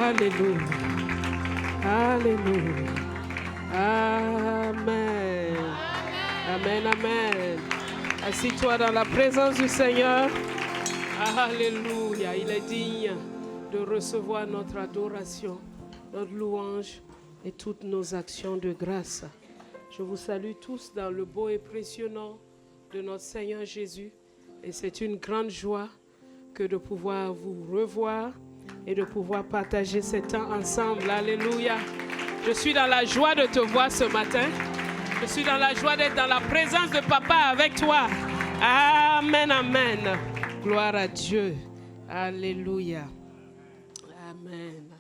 Alléluia. Alléluia. Amen. Amen, amen. Assis-toi dans la présence du Seigneur. Alléluia. Il est digne de recevoir notre adoration, notre louange et toutes nos actions de grâce. Je vous salue tous dans le beau et précieux nom de notre Seigneur Jésus. Et c'est une grande joie que de pouvoir vous revoir et de pouvoir partager ce temps ensemble. Alléluia. Je suis dans la joie de te voir ce matin. Je suis dans la joie d'être dans la présence de Papa avec toi. Amen, amen. Gloire à Dieu. Alléluia. Amen.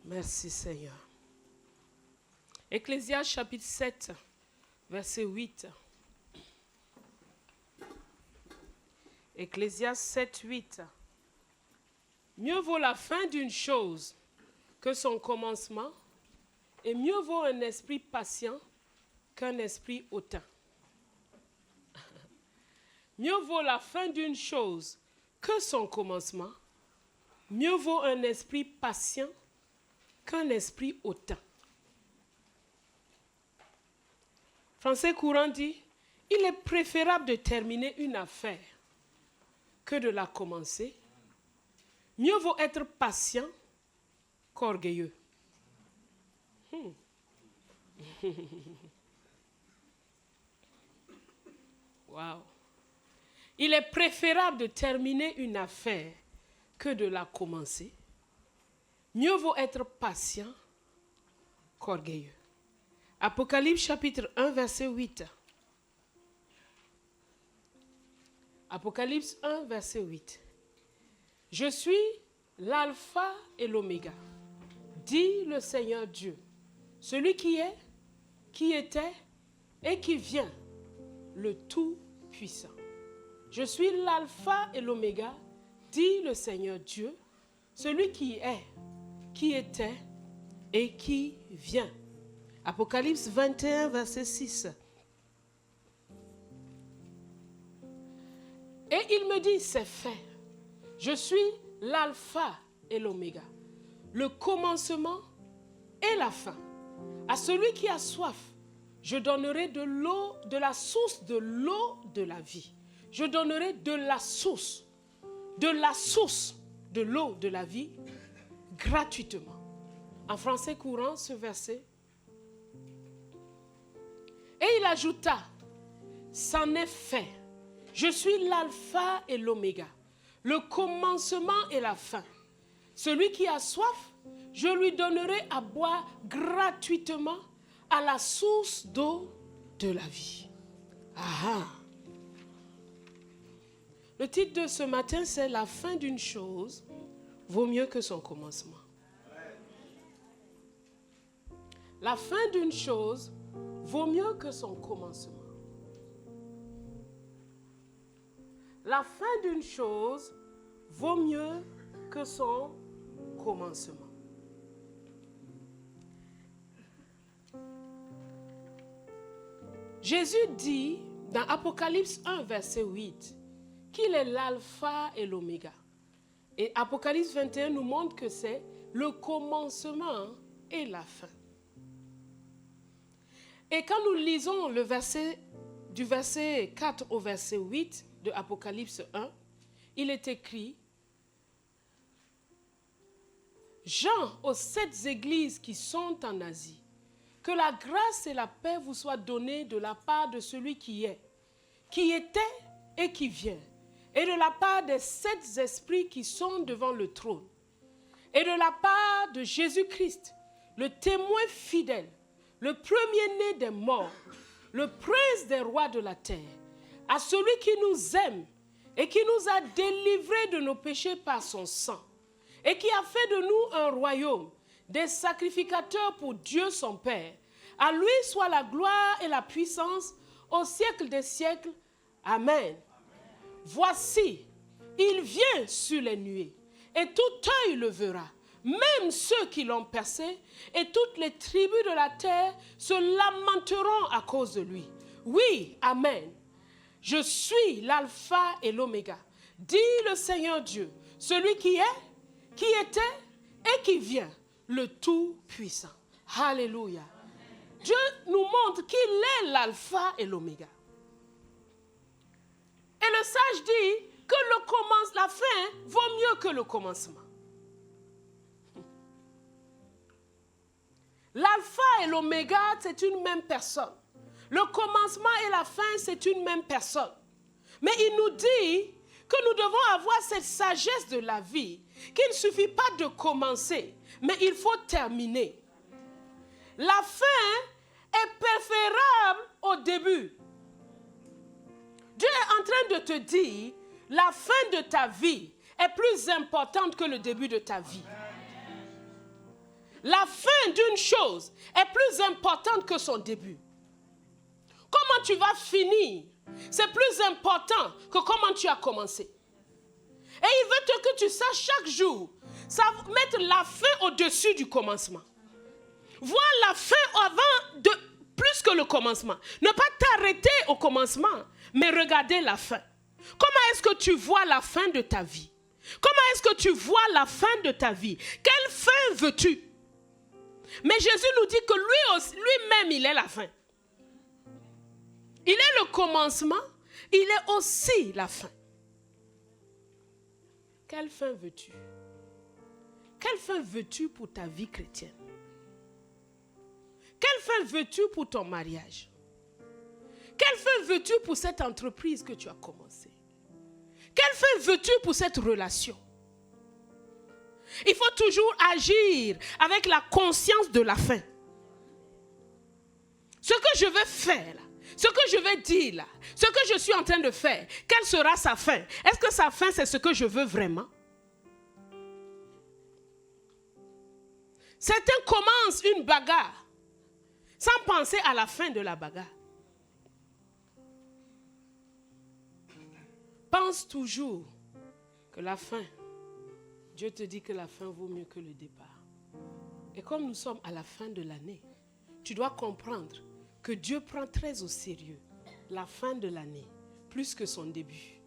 Merci Seigneur. Ecclésiaste chapitre 7, verset 8. Ecclésiaste 7, 8. Mieux vaut la fin d'une chose que son commencement, et mieux vaut un esprit patient qu'un esprit hautain. Mieux vaut la fin d'une chose que son commencement, mieux vaut un esprit patient qu'un esprit hautain. Français courant dit, il est préférable de terminer une affaire que de la commencer. Mieux vaut être patient qu'orgueilleux. Wow. Il est préférable de terminer une affaire que de la commencer. Mieux vaut être patient qu'orgueilleux. Apocalypse chapitre 1, verset 8. Apocalypse 1, verset 8. Je suis l'alpha et l'oméga, dit le Seigneur Dieu, celui qui est, qui était et qui vient, le Tout-Puissant. Je suis l'alpha et l'oméga, dit le Seigneur Dieu, celui qui est, qui était et qui vient. Apocalypse 21, verset 6. Et il me dit, c'est fait. Je suis l'alpha et l'oméga, le commencement et la fin. À celui qui a soif, je donnerai de l'eau, de la source de l'eau de la vie. Je donnerai de la source de l'eau de la vie gratuitement. En français courant, ce verset. Et il ajouta, c'en est fait. Je suis l'alpha et l'oméga, le commencement et la fin. Celui qui a soif, je lui donnerai à boire gratuitement à la source d'eau de la vie. Ah. Le titre de ce matin, c'est la fin d'une chose vaut mieux que son commencement. La fin d'une chose vaut mieux que son commencement. La fin d'une chose vaut mieux que son commencement. Jésus dit dans Apocalypse 1, verset 8, qu'il est l'alpha et l'oméga. Et Apocalypse 21 nous montre que c'est le commencement et la fin. Et quand nous lisons le verset, du verset 4 au verset 8 de Apocalypse 1, il est écrit, Jean aux 7 églises qui sont en Asie, que la grâce et la paix vous soient données de la part de celui qui est, qui était et qui vient, et de la part des 7 esprits qui sont devant le trône, et de la part de Jésus-Christ, le témoin fidèle, le premier-né des morts, le prince des rois de la terre, à celui qui nous aime et qui nous a délivrés de nos péchés par son sang, et qui a fait de nous un royaume, des sacrificateurs pour Dieu son Père. À lui soit la gloire et la puissance au siècle des siècles. Amen. Voici, il vient sur les nuées, et tout œil le verra, même ceux qui l'ont percé, et toutes les tribus de la terre se lamenteront à cause de lui. Oui, amen. Je suis l'alpha et l'oméga, dit le Seigneur Dieu, celui qui est, qui était et qui vient, le Tout-Puissant. Alléluia. Dieu nous montre qu'il est l'alpha et l'oméga. Et le sage dit que la fin vaut mieux que le commencement. L'alpha et l'oméga, c'est une même personne. Le commencement et la fin, c'est une même personne. Mais il nous dit que nous devons avoir cette sagesse de la vie, qu'il ne suffit pas de commencer, mais il faut terminer. La fin est préférable au début. Dieu est en train de te dire, la fin de ta vie est plus importante que le début de ta vie. La fin d'une chose est plus importante que son début. Comment tu vas finir, c'est plus important que comment tu as commencé. Et il veut que tu saches chaque jour, mettre la fin au-dessus du commencement. Voir la fin plus que le commencement. Ne pas t'arrêter au commencement, mais regarder la fin. Comment est-ce que tu vois la fin de ta vie? Comment est-ce que tu vois la fin de ta vie? Quelle fin veux-tu? Mais Jésus nous dit que lui-même, il est la fin. Il est le commencement, il est aussi la fin. Quelle fin veux-tu? Quelle fin veux-tu pour ta vie chrétienne? Quelle fin veux-tu pour ton mariage? Quelle fin veux-tu pour cette entreprise que tu as commencée? Quelle fin veux-tu pour cette relation? Il faut toujours agir avec la conscience de la fin. Ce que je veux faire là, ce que je vais dire là, ce que je suis en train de faire, quelle sera sa fin? Est-ce que sa fin, c'est ce que je veux vraiment? Certains commencent une bagarre sans penser à la fin de la bagarre. Pense toujours que la fin, Dieu te dit que la fin vaut mieux que le départ. Et comme nous sommes à la fin de l'année, tu dois comprendre que Dieu prend très au sérieux la fin de l'année, plus que son début.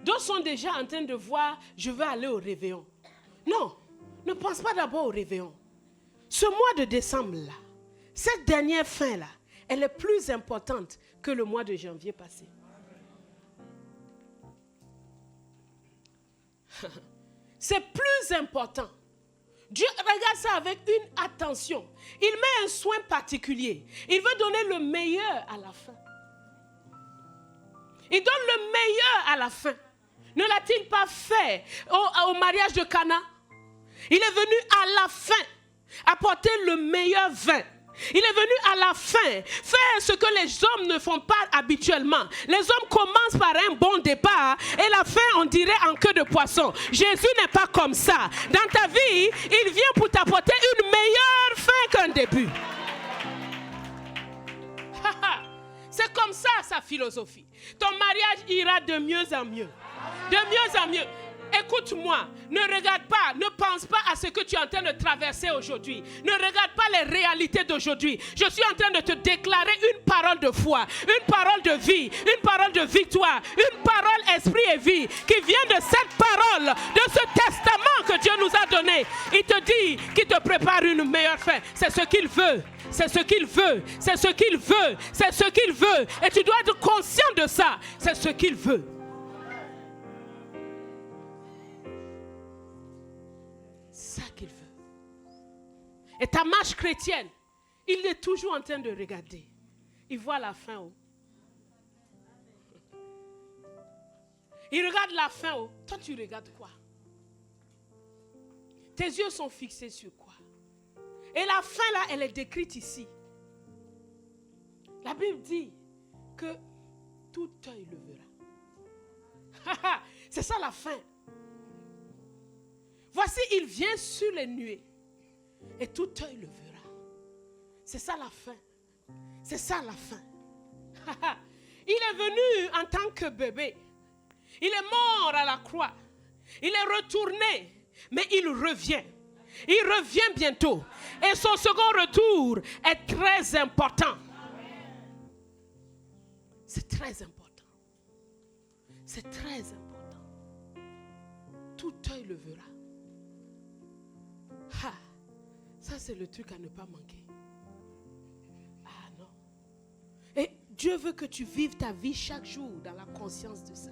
D'autres sont déjà en train de voir, je veux aller au réveillon. Non, ne pense pas d'abord au réveillon. Ce mois de décembre-là, cette dernière fin-là, elle est plus importante que le mois de janvier passé. C'est plus important. Dieu regarde ça avec une attention. Il met un soin particulier. Il veut donner le meilleur à la fin. Il donne le meilleur à la fin. Ne l'a-t-il pas fait au mariage de Cana? Il est venu à la fin apporter le meilleur vin. Il est venu à la fin faire ce que les hommes ne font pas habituellement. Les hommes commencent par un bon départ et la fin, on dirait en queue de poisson. Jésus n'est pas comme ça. Dans ta vie, il vient pour t'apporter une meilleure fin qu'un début. C'est comme ça sa philosophie. Ton mariage ira de mieux en mieux. De mieux en mieux. Écoute-moi, ne regarde pas, ne pense pas à ce que tu es en train de traverser aujourd'hui. Ne regarde pas les réalités d'aujourd'hui. Je suis en train de te déclarer une parole de foi, une parole de vie, une parole de victoire, une parole esprit et vie qui vient de cette parole, de ce testament que Dieu nous a donné. Il te dit qu'il te prépare une meilleure fin. C'est ce qu'il veut. C'est ce qu'il veut. C'est ce qu'il veut. C'est ce qu'il veut. Et tu dois être conscient de ça. C'est ce qu'il veut. C'est ça qu'il veut. Et ta marche chrétienne, il est toujours en train de regarder. Il voit la fin haut. Il regarde la fin haut. Toi, tu regardes quoi? Tes yeux sont fixés sur quoi? Et la fin là, elle est décrite ici. La Bible dit que tout œil le verra. C'est ça la fin. Voici, il vient sur les nuées et tout œil le verra. C'est ça la fin. C'est ça la fin. Il est venu en tant que bébé. Il est mort à la croix. Il est retourné, mais il revient. Il revient bientôt. Et son second retour est très important. C'est très important. C'est très important. Tout œil le verra. Ah, ça c'est le truc à ne pas manquer. Ah non. Et Dieu veut que tu vives ta vie chaque jour dans la conscience de ça.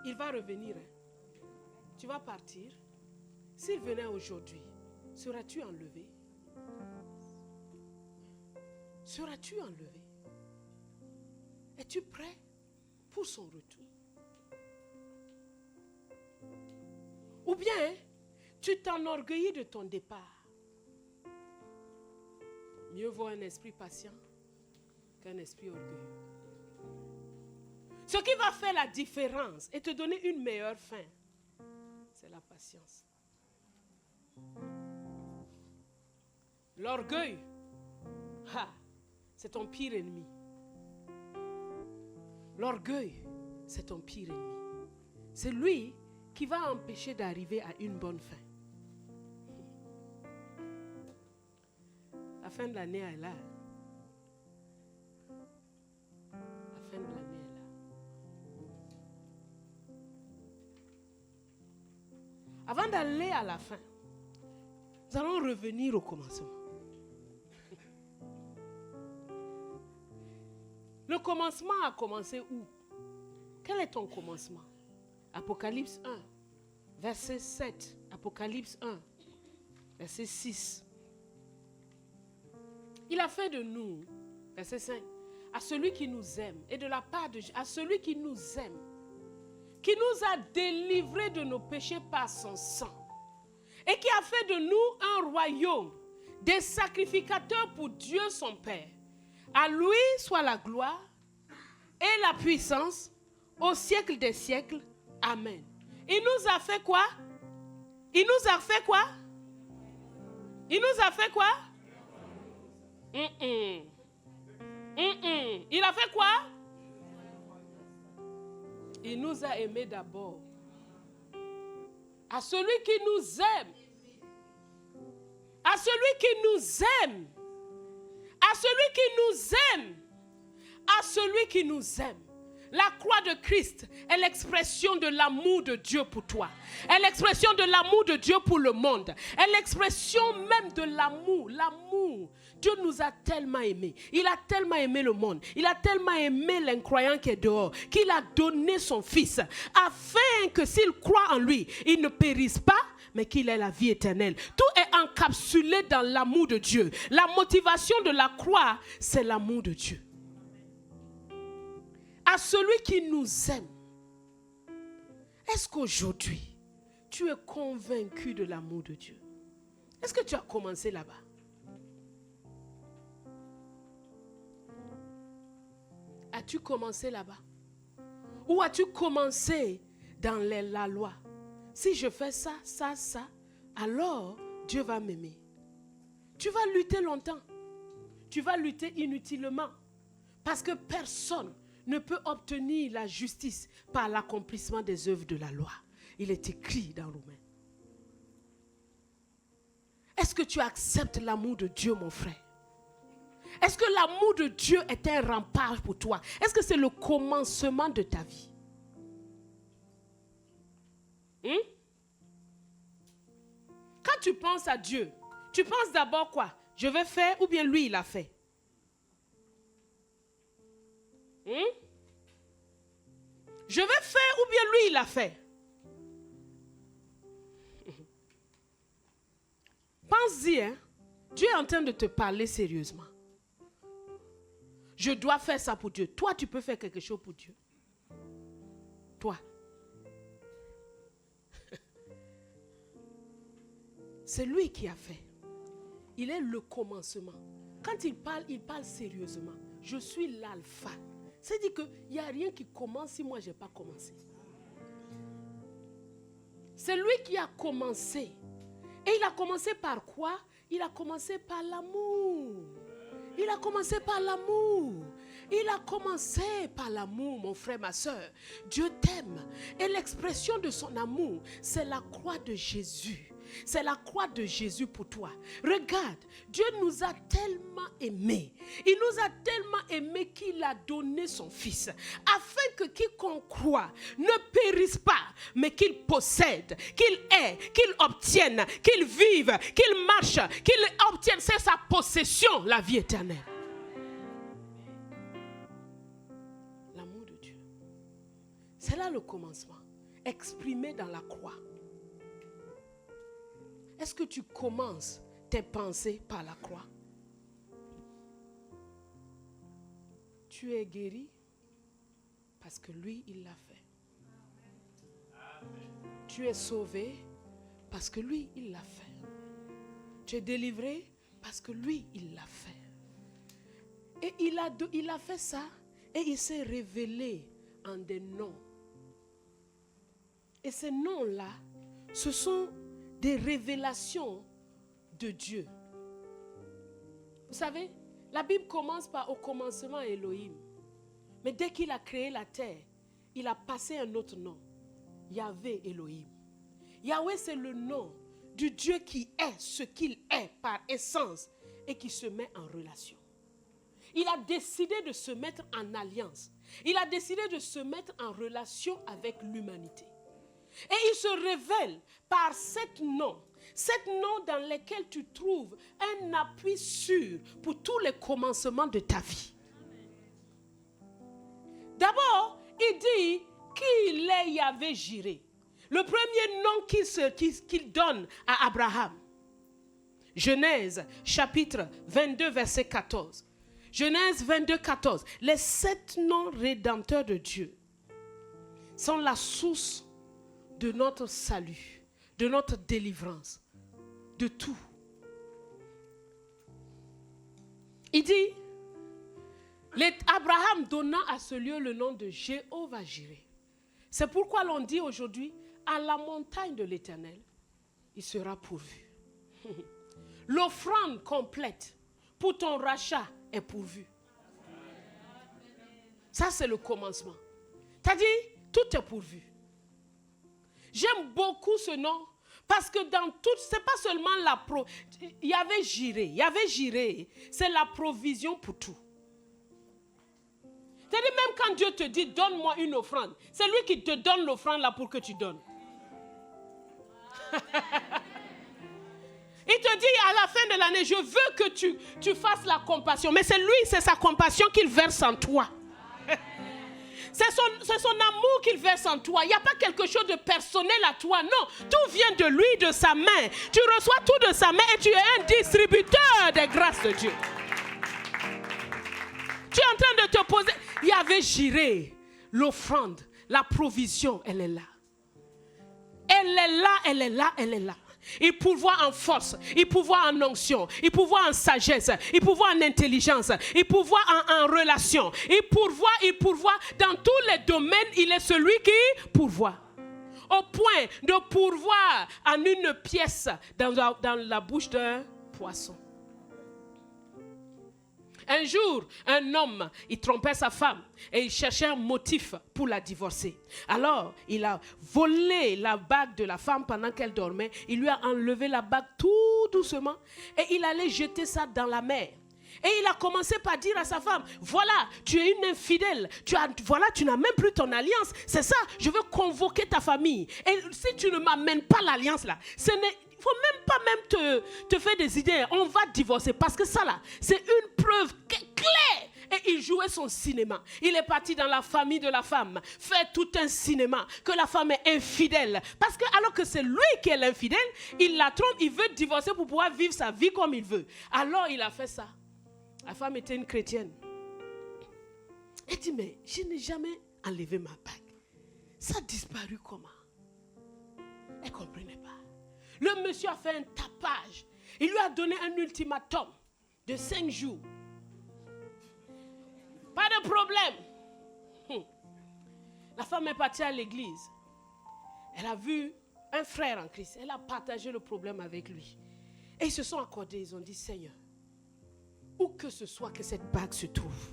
Il va revenir. Hein. Tu vas partir. S'il venait aujourd'hui, seras-tu enlevé? Seras-tu enlevé? Es-tu prêt pour son retour? Ou bien, tu t'enorgueillis de ton départ. Mieux vaut un esprit patient qu'un esprit orgueilleux. Ce qui va faire la différence et te donner une meilleure fin, c'est la patience. L'orgueil, c'est ton pire ennemi. L'orgueil, c'est ton pire ennemi. C'est lui qui va empêcher d'arriver à une bonne fin. La fin de l'année est là. La fin de l'année est là. Avant d'aller à la fin, nous allons revenir au commencement. Le commencement a commencé où? Quel est ton commencement? Apocalypse 1, verset 7. Apocalypse 1, verset 6. Il a fait de nous, verset 5, à celui qui nous aime, et de la part de Dieu, à celui qui nous aime, qui nous a délivrés de nos péchés par son sang, et qui a fait de nous un royaume, des sacrificateurs pour Dieu son Père. À lui soit la gloire et la puissance au siècle des siècles. Amen. Il nous a fait quoi? Il nous a fait quoi? Il nous a fait quoi? Il a fait quoi? Il nous a aimés d'abord. À celui qui nous aime. À celui qui nous aime. À celui qui nous aime. À celui qui nous aime. La croix de Christ est l'expression de l'amour de Dieu pour toi. Est l'expression de l'amour de Dieu pour le monde. Est l'expression même de l'amour. L'amour. Dieu nous a tellement aimés. Il a tellement aimé le monde. Il a tellement aimé l'incroyant qui est dehors, qu'il a donné son Fils, afin que s'il croit en lui, il ne périsse pas, mais qu'il ait la vie éternelle. Tout est encapsulé dans l'amour de Dieu. La motivation de la croix, c'est l'amour de Dieu. À celui qui nous aime. Est-ce qu'aujourd'hui, tu es convaincu de l'amour de Dieu? Est-ce que tu as commencé là-bas? As-tu commencé là-bas? Ou as-tu commencé dans la loi? Si je fais ça, ça, ça, alors Dieu va m'aimer. Tu vas lutter longtemps. Tu vas lutter inutilement. Parce que personne ne peut obtenir la justice par l'accomplissement des œuvres de la loi. Il est écrit dans Romains. Est-ce que tu acceptes l'amour de Dieu, mon frère? Est-ce que l'amour de Dieu est un rempart pour toi? Est-ce que c'est le commencement de ta vie? Quand tu penses à Dieu, tu penses d'abord quoi? Je vais faire ou bien lui il a fait? Je vais faire ou bien lui il a fait? Pense-y, hein? Dieu est en train de te parler sérieusement. Je dois faire ça pour Dieu. Toi, tu peux faire quelque chose pour Dieu. Toi. C'est lui qui a fait. Il est le commencement. Quand il parle sérieusement. Je suis l'alpha. C'est-à-dire qu'il n'y a rien qui commence si moi je n'ai pas commencé. C'est lui qui a commencé. Et il a commencé par quoi? Il a commencé par l'amour. Il a commencé par l'amour. Il a commencé par l'amour, mon frère, ma soeur. Dieu t'aime. Et l'expression de son amour, c'est la croix de Jésus. C'est la croix de Jésus pour toi. Regarde, Dieu nous a tellement aimés. Il nous a tellement aimés qu'il a donné son Fils. Afin que quiconque croit ne périsse pas, mais qu'il possède, qu'il ait, qu'il obtienne, qu'il vive, qu'il marche, qu'il obtienne, c'est sa possession, la vie éternelle. L'amour de Dieu. C'est là le commencement, exprimé dans la croix. Est-ce que tu commences tes pensées par la croix? Tu es guéri parce que lui, il l'a fait. Tu es sauvé parce que lui, il l'a fait. Tu es délivré parce que lui, il l'a fait. Et il a fait ça et il s'est révélé en des noms. Et ces noms-là, ce sont des révélations de Dieu. Vous savez, la Bible commence par au commencement Elohim. Mais dès qu'il a créé la terre, il a passé un autre nom. Yahvé Elohim. Yahvé, c'est le nom du Dieu qui est ce qu'il est par essence et qui se met en relation. Il a décidé de se mettre en alliance. Il a décidé de se mettre en relation avec l'humanité. Et il se révèle par sept noms dans lesquels tu trouves un appui sûr pour tous les commencements de ta vie. D'abord, il dit qu'il est Yahvé Jireh. Le premier nom qu'il donne à Abraham. Genèse chapitre 22 verset 14. Genèse 22, 14. Les 7 noms rédempteurs de Dieu sont la source de notre salut, de notre délivrance, de tout. Il dit, Abraham donna à ce lieu le nom de Jéhovah Jireh. C'est pourquoi l'on dit aujourd'hui, à la montagne de l'Éternel, il sera pourvu. L'offrande complète pour ton rachat est pourvue. Ça, c'est le commencement. C'est-à-dire, tout est pourvu. J'aime beaucoup ce nom parce que dans tout, c'est pas seulement il y avait Jireh, c'est la provision pour tout. C'est-à-dire, même quand Dieu te dit, donne-moi une offrande, c'est lui qui te donne l'offrande là pour que tu donnes. Il te dit à la fin de l'année, je veux que tu fasses la compassion. Mais c'est lui, c'est sa compassion qu'il verse en toi. C'est son amour qu'il verse en toi. Il n'y a pas quelque chose de personnel à toi. Non, tout vient de lui, de sa main. Tu reçois tout de sa main et tu es un distributeur des grâces de Dieu. Tu es en train de te poser. Il y avait Jireh, l'offrande, la provision, elle est là. Elle est là, elle est là, elle est là. Il pourvoit en force, il pourvoit en onction, il pourvoit en sagesse, il pourvoit en intelligence, il pourvoit en relation, il pourvoit dans tous les domaines, il est celui qui pourvoit. Au point de pourvoir en une pièce dans la bouche d'un poisson. Un jour, un homme, il trompait sa femme et il cherchait un motif pour la divorcer. Alors, il a volé la bague de la femme pendant qu'elle dormait. Il lui a enlevé la bague tout doucement et il allait jeter ça dans la mer. Et il a commencé par dire à sa femme, voilà, tu es une infidèle, tu n'as même plus ton alliance. C'est ça, je veux convoquer ta famille. Et si tu ne m'amènes pas l'alliance là, il ne faut même pas te faire des idées. On va divorcer parce que ça là, c'est une preuve claire. Et il jouait son cinéma. Il est parti dans la famille de la femme, faire tout un cinéma, que la femme est infidèle. Parce que alors que c'est lui qui est l'infidèle, il la trompe, il veut divorcer pour pouvoir vivre sa vie comme il veut. Alors il a fait ça. La femme était une chrétienne. Elle dit, mais je n'ai jamais enlevé ma bague. Ça a disparu comment? Elle ne comprenait pas. Le monsieur a fait un tapage. Il lui a donné un ultimatum de 5 jours. Pas de problème. La femme est partie à l'église. Elle a vu un frère en Christ. Elle a partagé le problème avec lui. Et ils se sont accordés. Ils ont dit, Seigneur, où que ce soit que cette bague se trouve,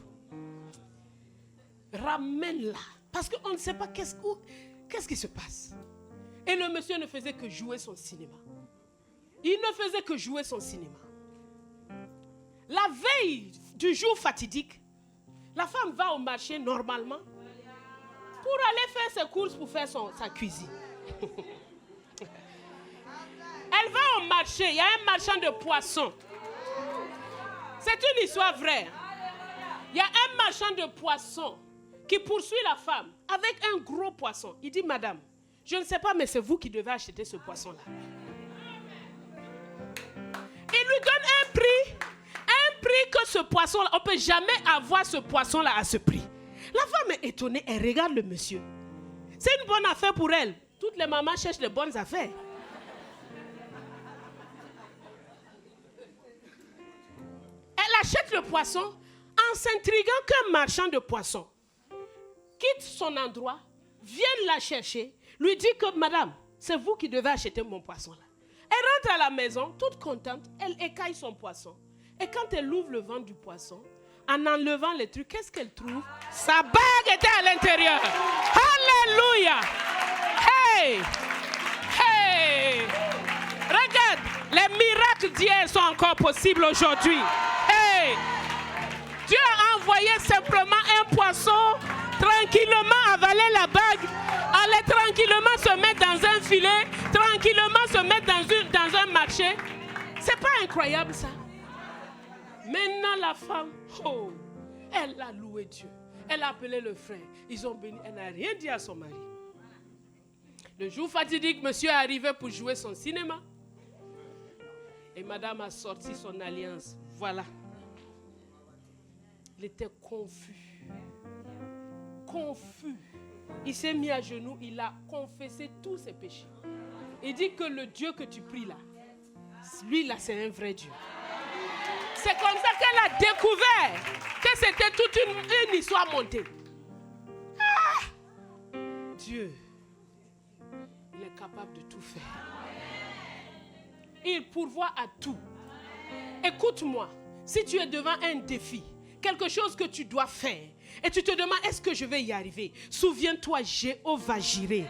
ramène-la. Parce qu'on ne sait pas qu'est-ce qui se passe. Et le monsieur ne faisait que jouer son cinéma. Il ne faisait que jouer son cinéma. La veille du jour fatidique, la femme va au marché normalement. pour aller faire ses courses, pour faire sa cuisine. Elle va au marché, il y a un marchand de poissons. C'est une histoire vraie. Il y a un marchand de poissons qui poursuit la femme avec un gros poisson. Il dit, madame, je ne sais pas, mais c'est vous qui devez acheter ce poisson-là. Il lui donne un prix que ce poisson-là, on ne peut jamais avoir ce poisson-là à ce prix. La femme est étonnée, elle regarde le monsieur. C'est une bonne affaire pour elle. Toutes les mamans cherchent les bonnes affaires. Elle achète le poisson en s'intriguant qu'un marchand de poissons quitte son endroit, vienne la chercher, lui dit que madame, c'est vous qui devez acheter mon poisson là. Elle rentre à la maison, toute contente, elle écaille son poisson. Et quand elle ouvre le ventre du poisson, en enlevant les trucs, qu'est-ce qu'elle trouve? Sa bague était à l'intérieur. Alléluia! Hey! Hey! Regarde, les miracles d'hier sont encore possibles aujourd'hui. Hey! Dieu a envoyé simplement un poisson, tranquillement avaler la bague, aller tranquillement se mettre dans un filet, tranquillement se mettre dans un marché. C'est pas incroyable ça? Maintenant la femme, oh, elle a loué Dieu. Elle a appelé le frère. Ils ont béni. Elle n'a rien dit à son mari. Le jour fatidique, monsieur est arrivé pour jouer son cinéma. Et madame a sorti son alliance. Voilà. Il était confus. Confus. Il s'est mis à genoux. Il a confessé tous ses péchés. Il dit que le Dieu que tu pries là, lui là, c'est un vrai Dieu. C'est comme ça qu'elle a découvert que c'était toute une histoire montée. Ah! Dieu, il est capable de tout faire. Il pourvoit à tout. Écoute-moi, si tu es devant un défi, quelque chose que tu dois faire, et tu te demandes, est-ce que je vais y arriver? Souviens-toi, Jéhovah Jireh.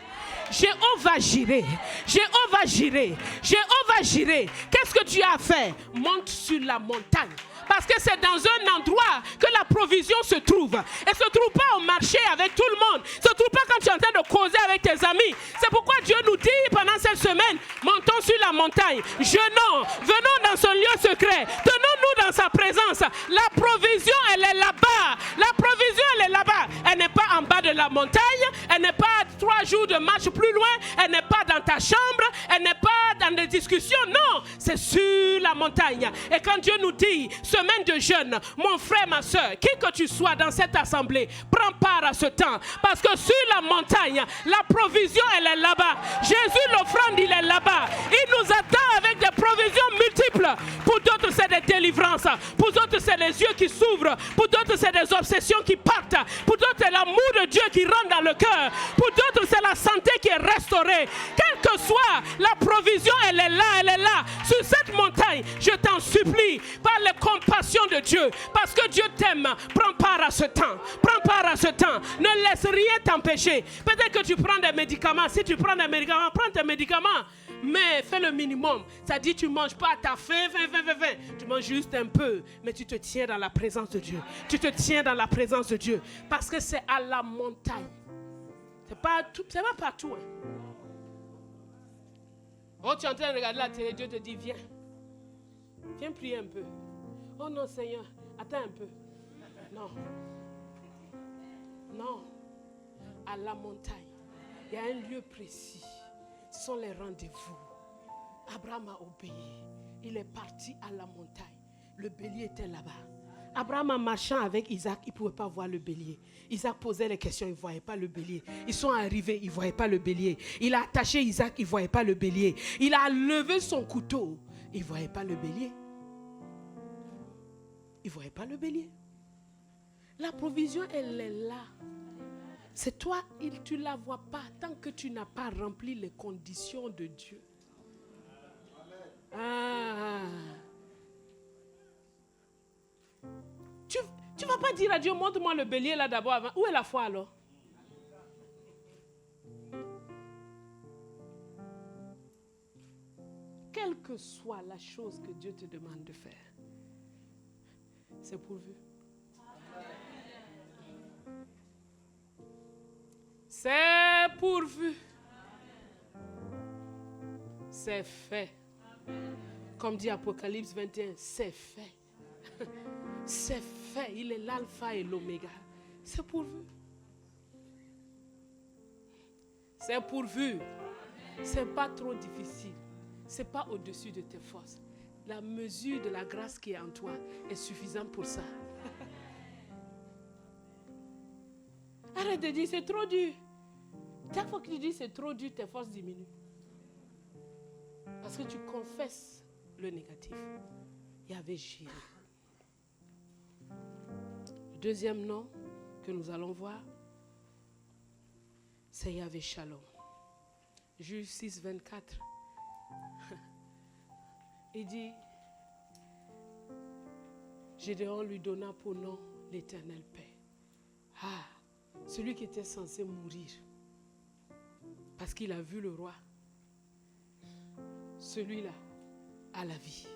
Jéhovah Jireh. Jéhovah Jireh. Jéhovah Jireh. Qu'est-ce que tu as à faire? Monte sur la montagne. Parce que c'est dans un endroit que la provision se trouve. Elle ne se trouve pas au marché avec tout le monde. Elle ne se trouve pas quand tu es en train de causer avec tes amis. C'est pourquoi Dieu nous dit pendant cette semaine, montons sur la montagne. Jeûnons, venons dans son lieu secret. Tenons-nous dans sa présence. La provision, elle est là-bas. La provision, elle est là-bas. Elle n'est pas en bas de la montagne. Elle n'est pas 3 jours de marche plus loin. Elle n'est pas dans ta chambre. Elle n'est pas dans des discussions. Non, c'est sur la montagne. Et quand Dieu nous dit, semaine de jeûne, mon frère, ma soeur, qui que tu sois dans cette assemblée, prends part à ce temps. Parce que sur la montagne, la provision, elle est là-bas. Jésus, l'offrande, il est là-bas. Il nous attend avec des provisions multiples. Pour d'autres, c'est des délivrances. Pour d'autres, c'est les yeux qui s'ouvrent. Pour d'autres, c'est des obsessions qui partent. Pour d'autres, c'est l'amour de Dieu qui rentre dans le cœur. Pour d'autres, c'est la santé qui est restaurée. Quelle que soit la provision, elle est là, elle est là. Sur cette montagne, je t'en supplie, par les compassions de Dieu, parce que Dieu t'aime, prends part à ce temps. Prends part à ce temps. Ne laisse rien t'empêcher. Peut-être que tu prends des médicaments. Si tu prends des médicaments, prends tes médicaments. Mais fais le minimum. Ça dit tu ne manges pas à ta faim. Tu manges juste un peu. Mais tu te tiens dans la présence de Dieu. Tu te tiens dans la présence de Dieu. Parce que c'est à la montagne. C'est pas partout. Hein. Oh, tu es en train de regarder la télé. Dieu te dit viens. Viens prier un peu. Oh non Seigneur, attends un peu. Non. Non. À la montagne, il y a un lieu précis. Ce sont les rendez-vous. Abraham a obéi. Il est parti à la montagne. Le bélier était là-bas. Abraham en marchant avec Isaac, il ne pouvait pas voir le bélier. Isaac posait les questions, il ne voyait pas le bélier. Ils sont arrivés, il ne voyait pas le bélier. Il a attaché Isaac, il ne voyait pas le bélier. Il a levé son couteau, il ne voyait pas le bélier. Il ne voyait pas le bélier. La provision, elle est là. C'est toi, tu ne la vois pas tant que tu n'as pas rempli les conditions de Dieu. Ah. Tu ne vas pas dire à Dieu, montre-moi le bélier là d'abord avant. Où est la foi alors? Quelle que soit la chose que Dieu te demande de faire, c'est pourvu. C'est pourvu. C'est fait. Comme dit Apocalypse 21, c'est fait. C'est fait. Il est l'alpha et l'oméga. C'est pourvu. C'est pourvu. C'est pas trop difficile. C'est pas au-dessus de tes forces. La mesure de la grâce qui est en toi est suffisante pour ça. Arrête de dire c'est trop dur. Chaque fois que tu dis c'est trop dur, tes forces diminuent. Parce que tu confesses le négatif. Yahvé Jireh. Le deuxième nom que nous allons voir, c'est Yahvé Shalom. Juge 6, 24. Il dit, Gédéon lui donna pour nom l'éternelle paix. Ah, celui qui était censé mourir parce qu'il a vu le roi, celui-là a la vie.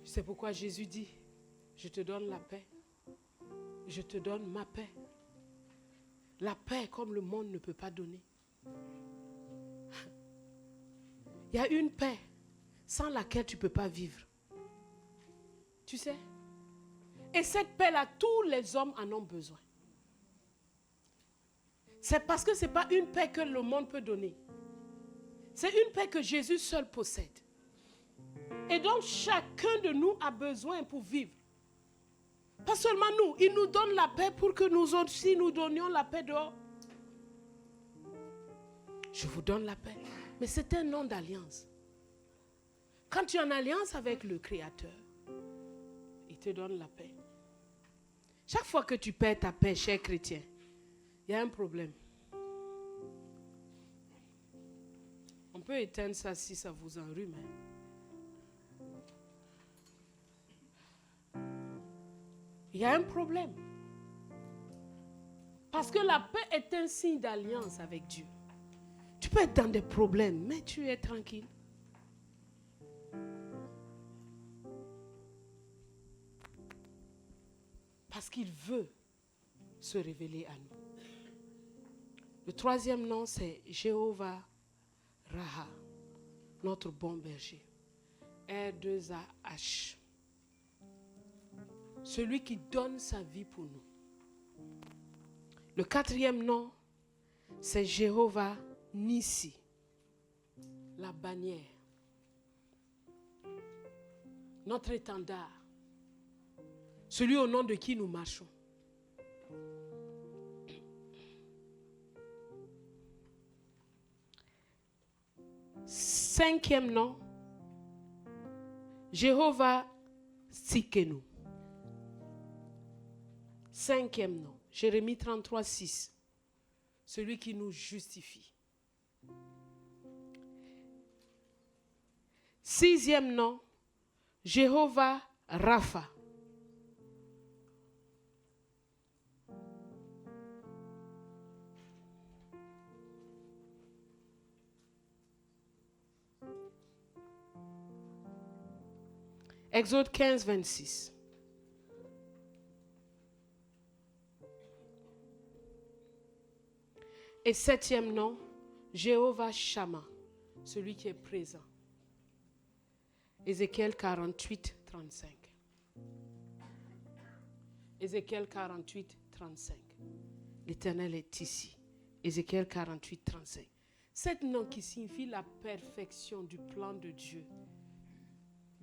C'est pourquoi Jésus dit, je te donne la paix, je te donne ma paix. La paix comme le monde ne peut pas donner. Il y a une paix sans laquelle tu ne peux pas vivre. Tu sais? Et cette paix-là, tous les hommes en ont besoin. C'est parce que ce n'est pas une paix que le monde peut donner. C'est une paix que Jésus seul possède. Et donc chacun de nous a besoin pour vivre. Pas seulement nous, il nous donne la paix pour que nous aussi nous donnions la paix dehors. Je vous donne la paix. Mais c'est un nom d'alliance. Quand tu es en alliance avec le Créateur, il te donne la paix. Chaque fois que tu perds ta paix, cher chrétien, il y a un problème. On peut éteindre ça si ça vous enrhume. Il y a un problème. Parce que la paix est un signe d'alliance avec Dieu. Tu peux être dans des problèmes, mais tu es tranquille. Parce qu'il veut se révéler à nous. Le troisième nom, c'est Jéhovah Raha, notre bon berger. R2AH. Celui qui donne sa vie pour nous. Le quatrième nom, c'est Jéhovah Nissi, la bannière. Notre étendard. Celui au nom de qui nous marchons. Cinquième nom, Jéhovah Tsidkenu. Cinquième nom, Jérémie 33, 6. Celui qui nous justifie. Sixième nom, Jéhovah Rapha. Exode 15, 26. Et septième nom, Jéhovah Shammah, celui qui est présent. Ézéchiel 48, 35. Ézéchiel 48, 35. L'Éternel est ici. Ézéchiel 48, 35. Cet nom qui signifie la perfection du plan de Dieu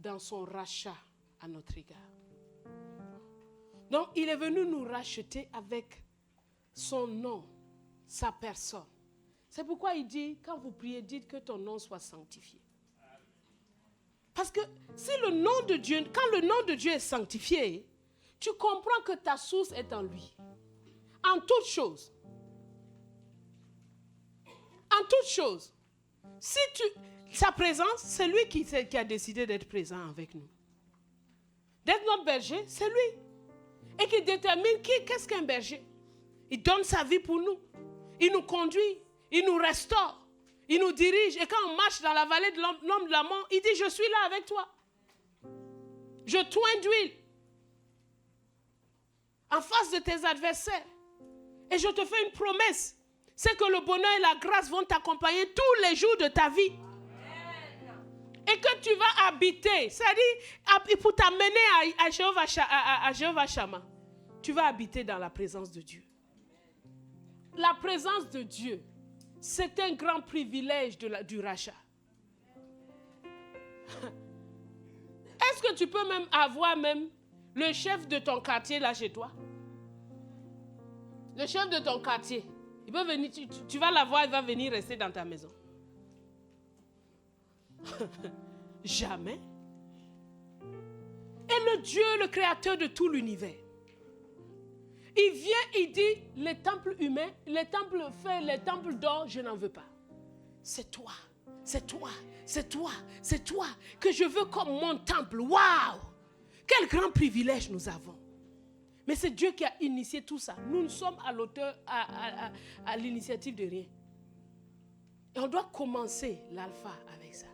dans son rachat à notre égard. Donc, il est venu nous racheter avec son nom, sa personne. C'est pourquoi il dit, quand vous priez, dites que ton nom soit sanctifié. Parce que si le nom de Dieu, quand le nom de Dieu est sanctifié, tu comprends que ta source est en lui. En toutes choses. En toutes choses. Sa présence, c'est lui qui a décidé d'être présent avec nous. D'être notre berger, c'est lui. Et qui détermine qu'est-ce qu'un berger. Il donne sa vie pour nous. Il nous conduit, il nous restaure, il nous dirige. Et quand on marche dans la vallée de l'homme de la mort, il dit, je suis là avec toi. Je t'oins d'huile en face de tes adversaires. Et je te fais une promesse. c'est que le bonheur et la grâce vont t'accompagner tous les jours de ta vie. Et que tu vas habiter, c'est-à-dire pour t'amener à Jéhovah Shammah, tu vas habiter dans la présence de Dieu. La présence de Dieu, c'est un grand privilège du rachat. Est-ce que tu peux même avoir le chef de ton quartier là chez toi? Le chef de ton quartier, il peut venir, tu vas l'avoir, il va venir rester dans ta maison. Jamais. Et le Dieu, le créateur de tout l'univers, il vient, il dit, les temples humains, les temples faits, les temples d'or, je n'en veux pas. C'est toi, c'est toi, c'est toi, c'est toi que je veux comme mon temple. Waouh! Quel grand privilège nous avons. Mais c'est Dieu qui a initié tout ça. Nous ne sommes à l'auteur, à l'initiative de rien. Et on doit commencer l'alpha avec ça.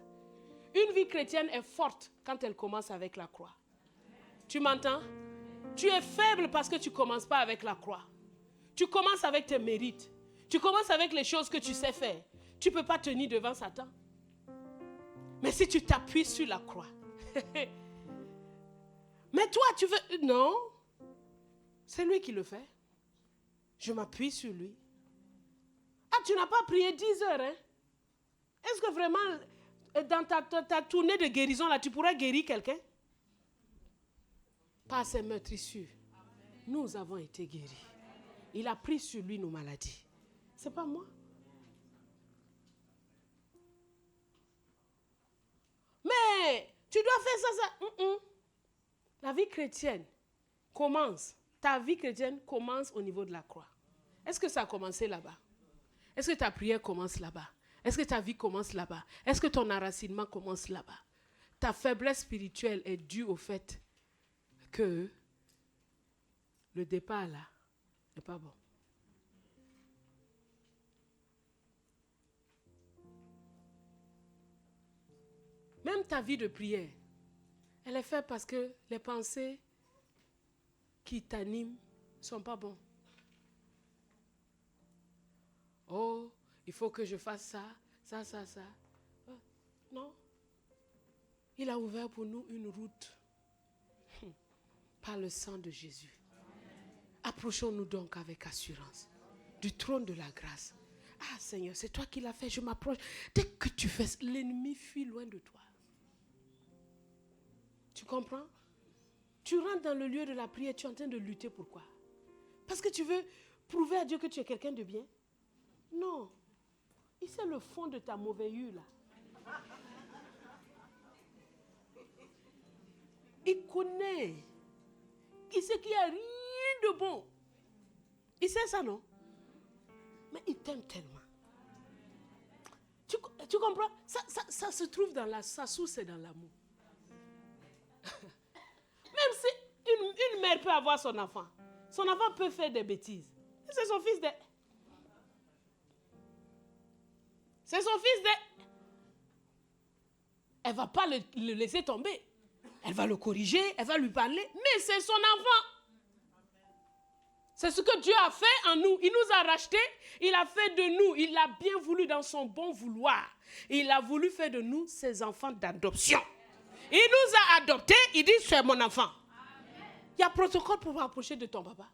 Une vie chrétienne est forte quand elle commence avec la croix. Tu m'entends? Tu es faible parce que tu ne commences pas avec la croix. Tu commences avec tes mérites. Tu commences avec les choses que tu sais faire. Tu ne peux pas tenir devant Satan. Mais si tu t'appuies sur la croix. Mais toi, tu veux... Non. C'est lui qui le fait. Je m'appuie sur lui. Ah, tu n'as pas prié 10 heures, hein? Est-ce que vraiment, dans ta tournée de guérison, là, tu pourrais guérir quelqu'un? Par ses meurtrissures, nous avons été guéris. Il a pris sur lui nos maladies. Ce n'est pas moi. Mais tu dois faire ça. La vie chrétienne commence. Ta vie chrétienne commence au niveau de la croix. Est-ce que ça a commencé là-bas? Est-ce que ta prière commence là-bas? Est-ce que ta vie commence là-bas? Est-ce que ton enracinement commence là-bas? Ta faiblesse spirituelle est due au fait que le départ là n'est pas bon. Même ta vie de prière, elle est faite parce que les pensées qui t'animent ne sont pas bonnes. Oh, il faut que je fasse ça. Non. Il a ouvert pour nous une route par le sang de Jésus. Approchons-nous donc avec assurance du trône de la grâce. Ah Seigneur, c'est toi qui l'as fait, je m'approche. Dès que tu fais, l'ennemi fuit loin de toi. Tu comprends? Tu rentres dans le lieu de la prière, tu es en train de lutter. Pourquoi? Parce que tu veux prouver à Dieu que tu es quelqu'un de bien? Non. Il sait le fond de ta mauvaise là. Il connaît. Il sait qu'il n'y a rien de bon. Il sait ça, non? Mais il t'aime tellement. Tu comprends? Ça se trouve dans sa source, c'est dans l'amour. Même si une mère peut avoir son enfant peut faire des bêtises. C'est son fils de... C'est son fils de... Elle ne va pas le laisser tomber. Elle va le corriger, elle va lui parler, mais c'est son enfant. C'est ce que Dieu a fait en nous. Il nous a rachetés, il a fait de nous, il l'a bien voulu dans son bon vouloir. Il a voulu faire de nous ses enfants d'adoption. Il nous a adoptés, il dit c'est mon enfant. Il y a protocole pour approcher de ton papa.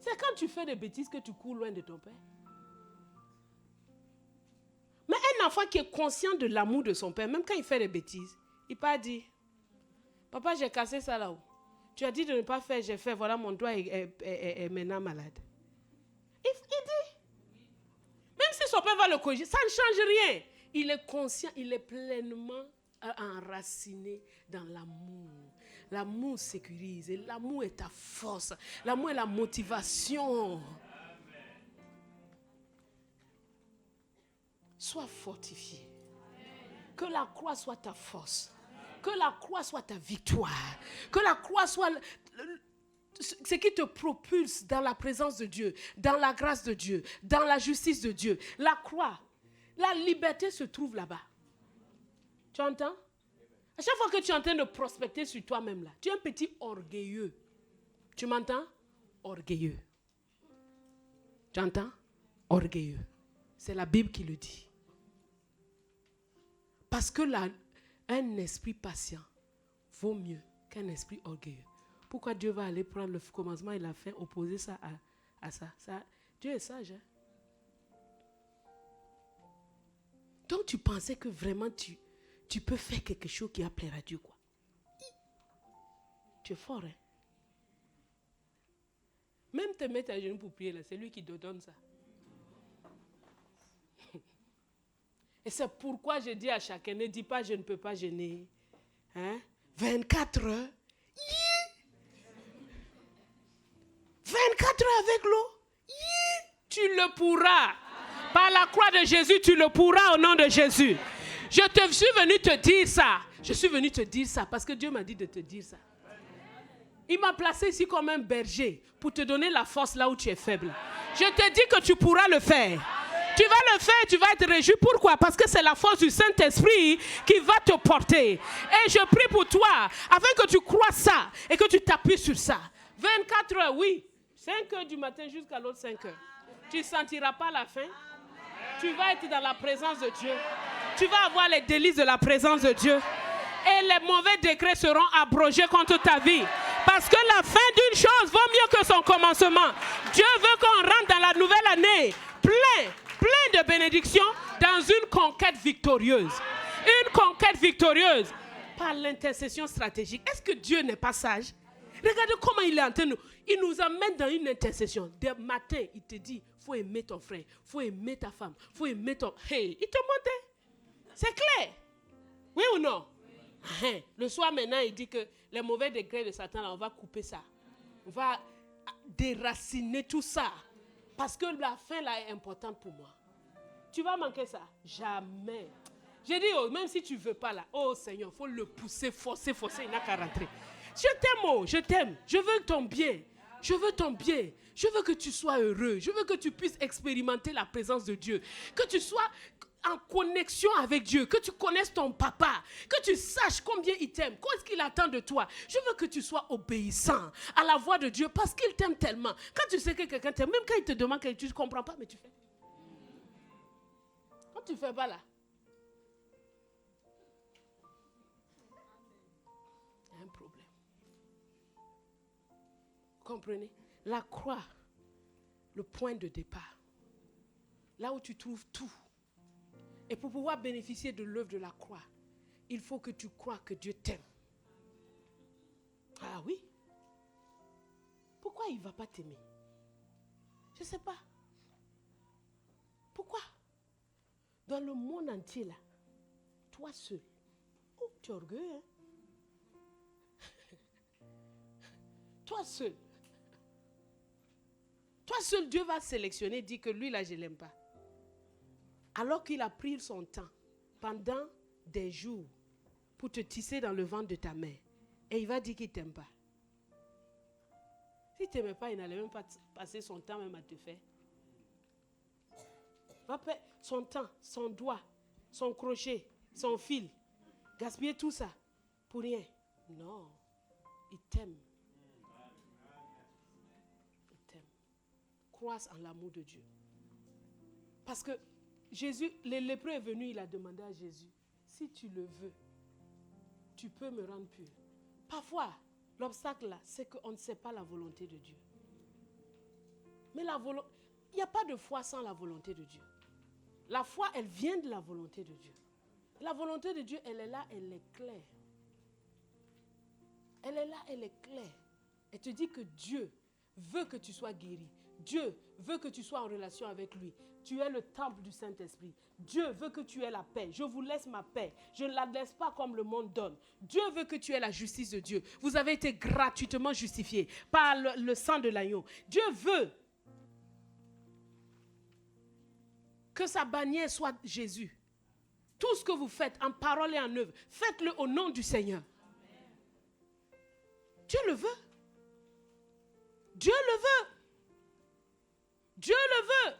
C'est quand tu fais des bêtises que tu cours loin de ton père. Mais un enfant qui est conscient de l'amour de son père, même quand il fait des bêtises, il peut dire, papa, j'ai cassé ça là-haut. Tu as dit de ne pas faire, j'ai fait, voilà, mon doigt est maintenant malade. Il dit, même si son père va le corriger, ça ne change rien. Il est conscient, il est pleinement enraciné dans l'amour. L'amour sécurise, et l'amour est ta force. L'amour est la motivation. Sois fortifié. Que la croix soit ta force. Que la croix soit ta victoire. Que la croix soit ce qui te propulse dans la présence de Dieu, dans la grâce de Dieu, dans la justice de Dieu. La croix, la liberté se trouve là-bas. Tu entends? À chaque fois que tu es en train de prospecter sur toi-même là, tu es un petit orgueilleux. Tu m'entends? Orgueilleux. Tu entends? Orgueilleux. C'est la Bible qui le dit. Parce que un esprit patient vaut mieux qu'un esprit orgueilleux. Pourquoi Dieu va aller prendre le commencement et la fin, opposer ça à ça? Dieu est sage. Hein? Donc tu pensais que vraiment tu peux faire quelque chose qui va plaire à Dieu, quoi. Tu es fort, hein? Même te mettre à genoux pour prier, là, c'est lui qui te donne ça. Et c'est pourquoi je dis à chacun, ne dis pas je ne peux pas jeûner. Hein? 24 heures. 24 heures avec l'eau. Tu le pourras. Par la croix de Jésus, tu le pourras au nom de Jésus. Je suis venu te dire ça. Je suis venu te dire ça parce que Dieu m'a dit de te dire ça. Il m'a placé ici comme un berger pour te donner la force là où tu es faible. Je te dis que tu pourras le faire. Tu vas le faire, tu vas être réjoui. Pourquoi? Parce que c'est la force du Saint-Esprit qui va te porter. Et je prie pour toi, afin que tu crois ça et que tu t'appuies sur ça. 24 heures, oui. 5 heures du matin jusqu'à l'autre 5 heures. Tu ne sentiras pas la faim. Tu vas être dans la présence de Dieu. Tu vas avoir les délices de la présence de Dieu. Et les mauvais décrets seront abrogés contre ta vie. Parce que la fin d'une chose vaut mieux que son commencement. Dieu veut qu'on rentre dans la nouvelle année plein de bénédictions dans une conquête victorieuse. Une conquête victorieuse par l'intercession stratégique. Est-ce que Dieu n'est pas sage? Regardez comment il est en train de nous. Il nous amène dans une intercession. Dès matin, il te dit, il faut aimer ton frère, il faut aimer ta femme, il faut aimer ton... Hey, il te montre. C'est clair. Oui ou non? Le soir maintenant, il dit que les mauvais degrés de Satan, là, on va couper ça. On va déraciner tout ça. Parce que la fin là est importante pour moi. Tu vas manquer ça? Jamais. J'ai dit, oh, même si tu ne veux pas là, oh Seigneur, il faut le pousser, forcer, il n'a qu'à rentrer. Je t'aime, oh, je t'aime. Je veux ton bien. Je veux ton bien. Je veux que tu sois heureux. Je veux que tu puisses expérimenter la présence de Dieu. Que tu sois en connexion avec Dieu. Que tu connaisses ton papa. Que tu saches combien il t'aime. Qu'est-ce qu'il attend de toi. Je veux que tu sois obéissant à la voix de Dieu parce qu'il t'aime tellement. Quand tu sais que quelqu'un t'aime, même quand il te demande quelque chose, tu ne comprends pas, mais tu fais. Quand tu ne fais pas là, il y a un problème. Comprenez? La croix, le point de départ. Là où tu trouves tout. Et pour pouvoir bénéficier de l'œuvre de la croix, il faut que tu crois que Dieu t'aime. Ah oui? Pourquoi il ne va pas t'aimer? Je ne sais pas. Pourquoi? Dans le monde entier là, toi seul. Oh, tu es orgueilleux, hein? Toi seul. Toi seul, Dieu va sélectionner, dit que lui là, je ne l'aime pas. Alors qu'il a pris son temps pendant des jours pour te tisser dans le ventre de ta mère. Et il va dire qu'il ne t'aime pas. S'il ne t'aimait pas, il n'allait même pas passer son temps même à te faire. Va perdre son temps, son doigt, son crochet, son fil. Gaspiller tout ça pour rien. Non, il t'aime. Il t'aime. Croise en l'amour de Dieu. Parce que Jésus, le lépreux est venu, il a demandé à Jésus, si tu le veux, tu peux me rendre pur. Parfois, l'obstacle là, c'est qu'on ne sait pas la volonté de Dieu. Mais il n'y a pas de foi sans la volonté de Dieu. La foi, elle vient de la volonté de Dieu. La volonté de Dieu, elle est là, elle est claire. Elle est là, elle est claire. Elle te dit que Dieu veut que tu sois guéri. Dieu veut que tu sois en relation avec lui. Tu es le temple du Saint-Esprit. Dieu veut que tu aies la paix. Je vous laisse ma paix. Je ne la laisse pas comme le monde donne. Dieu veut que tu aies la justice de Dieu. Vous avez été gratuitement justifiés par le sang de l'agneau. Dieu veut que sa bannière soit Jésus. Tout ce que vous faites en parole et en œuvre, faites-le au nom du Seigneur. Dieu le veut. Dieu le veut. Dieu le veut.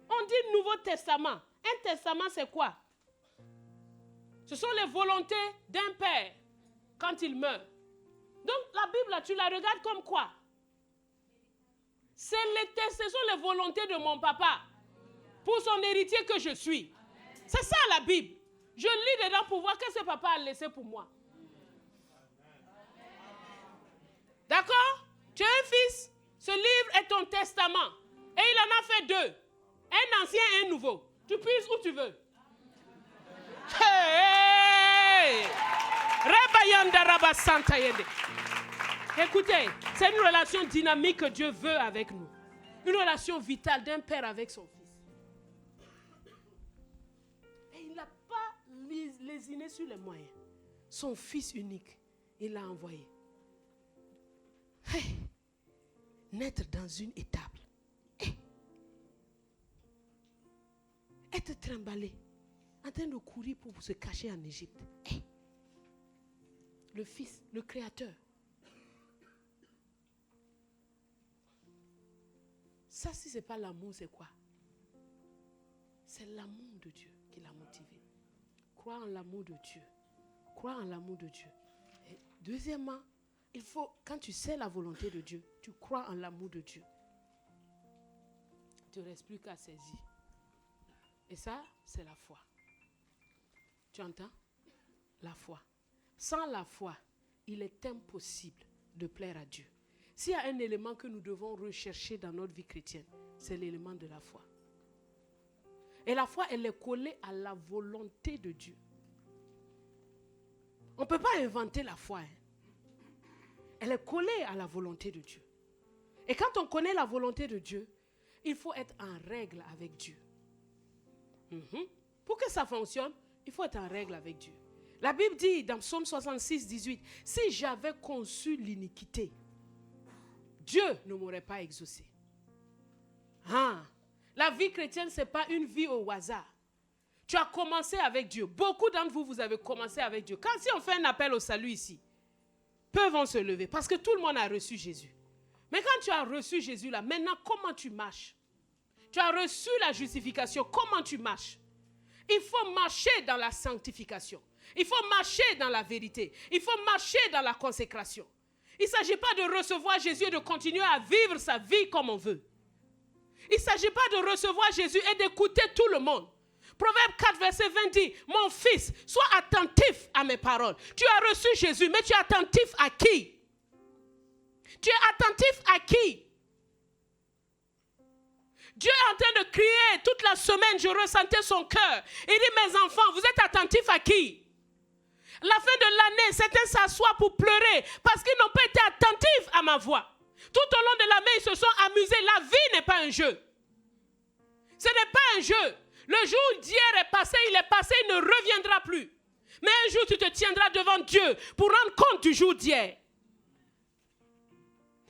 On dit Nouveau Testament. Un testament, c'est quoi? Ce sont les volontés d'un père quand il meurt. Donc la Bible, là, tu la regardes comme quoi? Ce sont les volontés de mon papa pour son héritier que je suis. C'est ça la Bible. Je lis dedans pour voir qu'est-ce que papa a laissé pour moi. D'accord? Tu as un fils. Ce livre est ton testament. Et il en a fait 2. Un ancien et un nouveau. Tu puisses où tu veux. Hey! Écoutez, c'est une relation dynamique que Dieu veut avec nous. Une relation vitale d'un père avec son fils. Et il n'a pas lésiné sur les moyens. Son fils unique, il l'a envoyé. Hey! Naître dans une étable. Hey! Être trimballé. En train de courir pour se cacher en Égypte. Hey! Le Fils, le Créateur. Ça, si ce n'est pas l'amour, c'est quoi? C'est l'amour de Dieu qui l'a motivé. Crois en l'amour de Dieu. Crois en l'amour de Dieu. Et deuxièmement, il faut, quand tu sais la volonté de Dieu, tu crois en l'amour de Dieu. Tu ne restes plus qu'à saisir. Et ça, c'est la foi. Tu entends? La foi. Sans la foi, il est impossible de plaire à Dieu. S'il y a un élément que nous devons rechercher dans notre vie chrétienne, c'est l'élément de la foi. Et la foi, elle est collée à la volonté de Dieu. On ne peut pas inventer la foi. Elle est collée à la volonté de Dieu. Et quand on connaît la volonté de Dieu, il faut être en règle avec Dieu. Pour que ça fonctionne, il faut être en règle avec Dieu. La Bible dit dans Psaume 66, 18, si j'avais conçu l'iniquité, Dieu ne m'aurait pas exaucé. La vie chrétienne, ce n'est pas une vie au hasard. Tu as commencé avec Dieu. Beaucoup d'entre vous, vous avez commencé avec Dieu. Si on fait un appel au salut ici, peu vont se lever parce que tout le monde a reçu Jésus. Mais quand tu as reçu Jésus là, maintenant comment tu marches? Tu as reçu la justification, comment tu marches? Il faut marcher dans la sanctification. Il faut marcher dans la vérité. Il faut marcher dans la consécration. Il ne s'agit pas de recevoir Jésus et de continuer à vivre sa vie comme on veut. Il ne s'agit pas de recevoir Jésus et d'écouter tout le monde. Proverbe 4, verset 20 dit, mon fils, sois attentif à mes paroles. Tu as reçu Jésus, mais tu es attentif à qui? Tu es attentif à qui? Dieu est en train de crier toute la semaine, je ressentais son cœur. Il dit, mes enfants, vous êtes attentifs à qui? La fin de l'année, certains s'assoient pour pleurer parce qu'ils n'ont pas été attentifs à ma voix. Tout au long de l'année, ils se sont amusés. La vie n'est pas un jeu. Ce n'est pas un jeu. Le jour d'hier est passé, il ne reviendra plus. Mais un jour, tu te tiendras devant Dieu pour rendre compte du jour d'hier.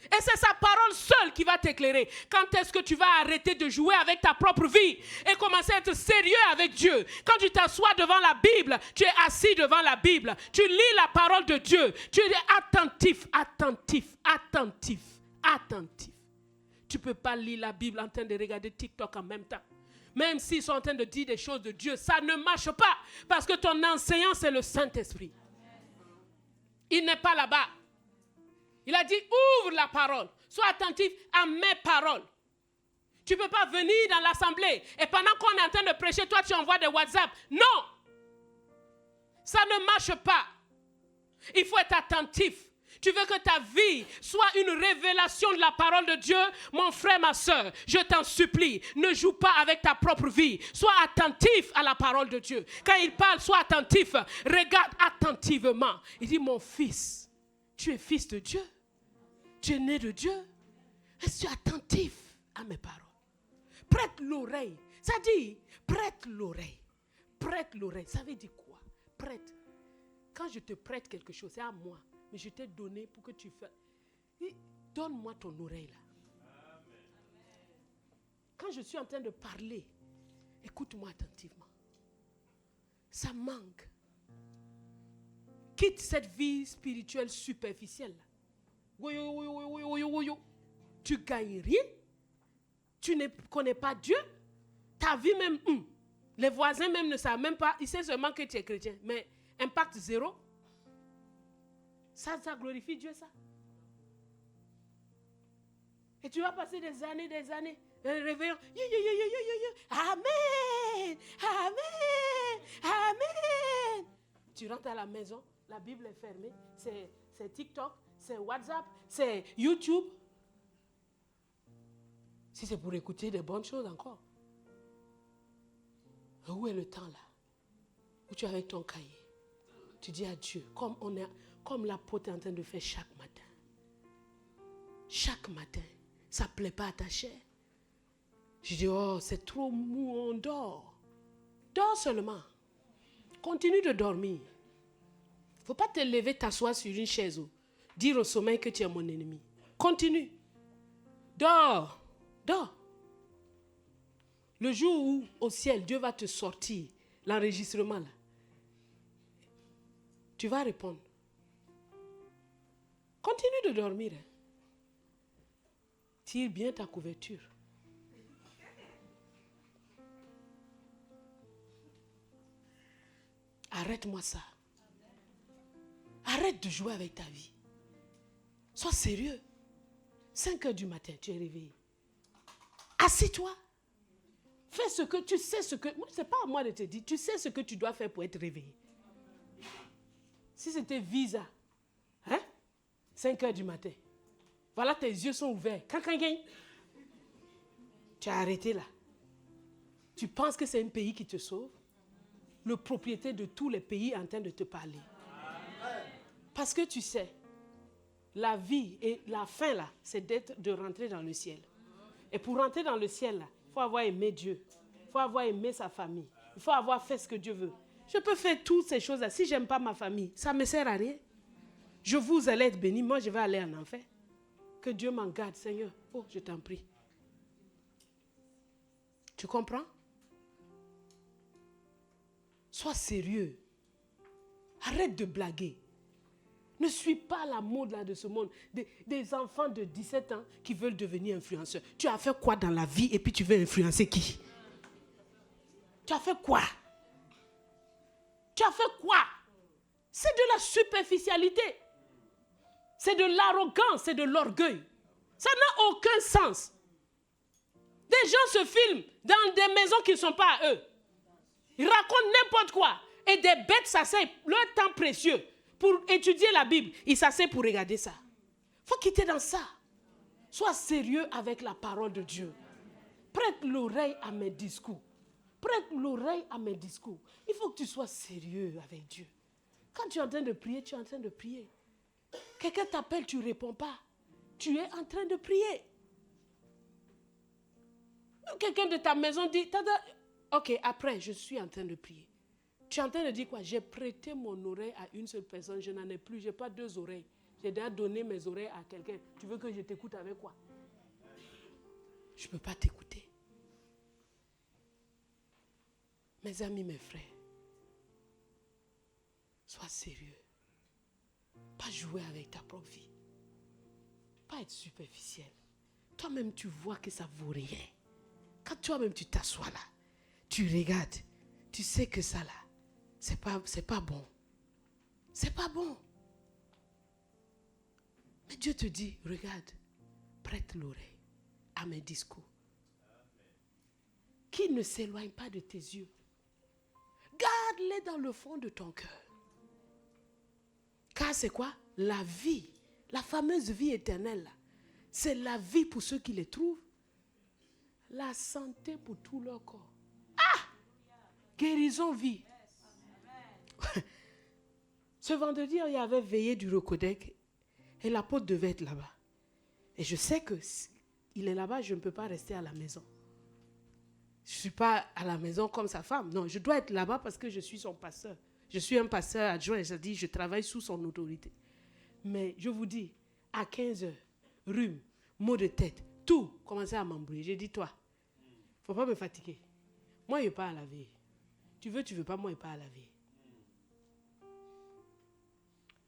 Et c'est sa parole seule qui va t'éclairer. Quand est-ce que tu vas arrêter de jouer avec ta propre vie et commencer à être sérieux avec Dieu? Quand tu t'assois devant la Bible, tu es assis devant la Bible. Tu lis la parole de Dieu. Tu es attentif, attentif, attentif, attentif. Tu ne peux pas lire la Bible en train de regarder TikTok en même temps. Même s'ils sont en train de dire des choses de Dieu, ça ne marche pas. Parce que ton enseignant, c'est le Saint-Esprit. Il n'est pas là-bas. Il a dit, ouvre la parole. Sois attentif à mes paroles. Tu ne peux pas venir dans l'assemblée et pendant qu'on est en train de prêcher, toi, tu envoies des WhatsApp. Non. Ça ne marche pas. Il faut être attentif. Tu veux que ta vie soit une révélation de la parole de Dieu? Mon frère, ma soeur, je t'en supplie, ne joue pas avec ta propre vie. Sois attentif à la parole de Dieu. Quand il parle, sois attentif. Regarde attentivement. Il dit, mon fils, tu es fils de Dieu. Tu es né de Dieu. Est-ce que tu es attentif à mes paroles? Prête l'oreille. Ça dit, prête l'oreille. Prête l'oreille. Ça veut dire quoi? Prête. Quand je te prête quelque chose, c'est à moi. Mais je t'ai donné pour que tu fasses. Donne-moi ton oreille là. Quand je suis en train de parler, écoute-moi attentivement. Ça manque. Quitte cette vie spirituelle superficielle là. Tu gagnes rien. Tu ne connais pas Dieu. Ta vie même, les voisins même ne savent même pas. Ils savent seulement que tu es chrétien. Mais impact zéro. Ça glorifie Dieu, ça. Et tu vas passer des années, réveillant. Amen, amen, amen. Tu rentres à la maison, la Bible est fermée, c'est TikTok, c'est WhatsApp, c'est YouTube. Si c'est pour écouter des bonnes choses encore. Où est le temps là? Où tu es avec ton cahier? Tu dis à Dieu, comme l'apôtre est en train de faire chaque matin. Chaque matin, ça ne plaît pas à ta chair. Je dis, oh, c'est trop mou, on dort. Dors seulement. Continue de dormir. Il ne faut pas te lever, t'asseoir sur une chaise ou dire au sommeil que tu es mon ennemi. Continue. Dors. Dors. Le jour où, au ciel, Dieu va te sortir l'enregistrement là, tu vas répondre. Continue de dormir. Hein. Tire bien ta couverture. Arrête-moi ça. Arrête de jouer avec ta vie. Sois sérieux. 5 heures du matin, tu es réveillé. Assieds-toi. Fais ce que tu sais ce que... Moi, ce n'est pas à moi de te dire. Tu sais ce que tu dois faire pour être réveillé. Si c'était Visa, 5 heures du matin, voilà, tes yeux sont ouverts. Tu as arrêté là. Tu penses que c'est un pays qui te sauve? Le propriétaire de tous les pays est en train de te parler. Parce que tu sais, la vie et la fin là, c'est de rentrer dans le ciel. Et pour rentrer dans le ciel là, il faut avoir aimé Dieu. Il faut avoir aimé sa famille. Il faut avoir fait ce que Dieu veut. Je peux faire toutes ces choses là. Si je n'aime pas ma famille, ça ne me sert à rien. Je vous allez être béni, moi je vais aller en enfer. Que Dieu m'en garde, Seigneur. Oh, je t'en prie. Tu comprends? Sois sérieux. Arrête de blaguer. Ne suis pas la mode là de ce monde. Des enfants de 17 ans qui veulent devenir influenceurs. Tu as fait quoi dans la vie et puis tu veux influencer qui? Tu as fait quoi? Tu as fait quoi? C'est de la superficialité. C'est de l'arrogance, c'est de l'orgueil. Ça n'a aucun sens. Des gens se filment dans des maisons qui ne sont pas à eux. Ils racontent n'importe quoi. Et des bêtes s'asseyent leur temps précieux pour étudier la Bible. Ils s'asseyent pour regarder ça. Il faut quitter dans ça. Sois sérieux avec la parole de Dieu. Prête l'oreille à mes discours. Prête l'oreille à mes discours. Il faut que tu sois sérieux avec Dieu. Quand tu es en train de prier, tu es en train de prier. Quelqu'un t'appelle, tu ne réponds pas. Tu es en train de prier. Quelqu'un de ta maison dit, ok, après, je suis en train de prier. Tu es en train de dire quoi? J'ai prêté mon oreille à une seule personne, je n'en ai plus, je n'ai pas 2 oreilles. J'ai déjà donné mes oreilles à quelqu'un. Tu veux que je t'écoute avec quoi? Je ne peux pas t'écouter. Mes amis, mes frères, sois sérieux. Pas jouer avec ta propre vie. Pas être superficiel. Toi-même, tu vois que ça ne vaut rien. Quand toi-même, tu t'assois là, tu regardes, tu sais que ça là, c'est pas bon. C'est pas bon. Mais Dieu te dit, regarde, prête l'oreille à mes discours. Qui ne s'éloigne pas de tes yeux. Garde-les dans le fond de ton cœur. Car c'est quoi? La vie, la fameuse vie éternelle là. C'est la vie pour ceux qui les trouvent. La santé pour tout leur corps. Ah! Guérison, vie. Ce vendredi, il y avait veillée du Recodec et l'apôtre devait être là-bas. Et je sais qu'il est là-bas, je ne peux pas rester à la maison. Je ne suis pas à la maison comme sa femme. Non, je dois être là-bas parce que je suis son pasteur. Je suis un pasteur adjoint, c'est-à-dire je travaille sous son autorité. Mais je vous dis, à 15 heures, rhume, maux de tête, tout commençait à m'embrouiller. J'ai dit, toi, il ne faut pas me fatiguer. Moi, je ne vais pas à la veille. Tu veux pas, moi, je ne vais pas à la veille.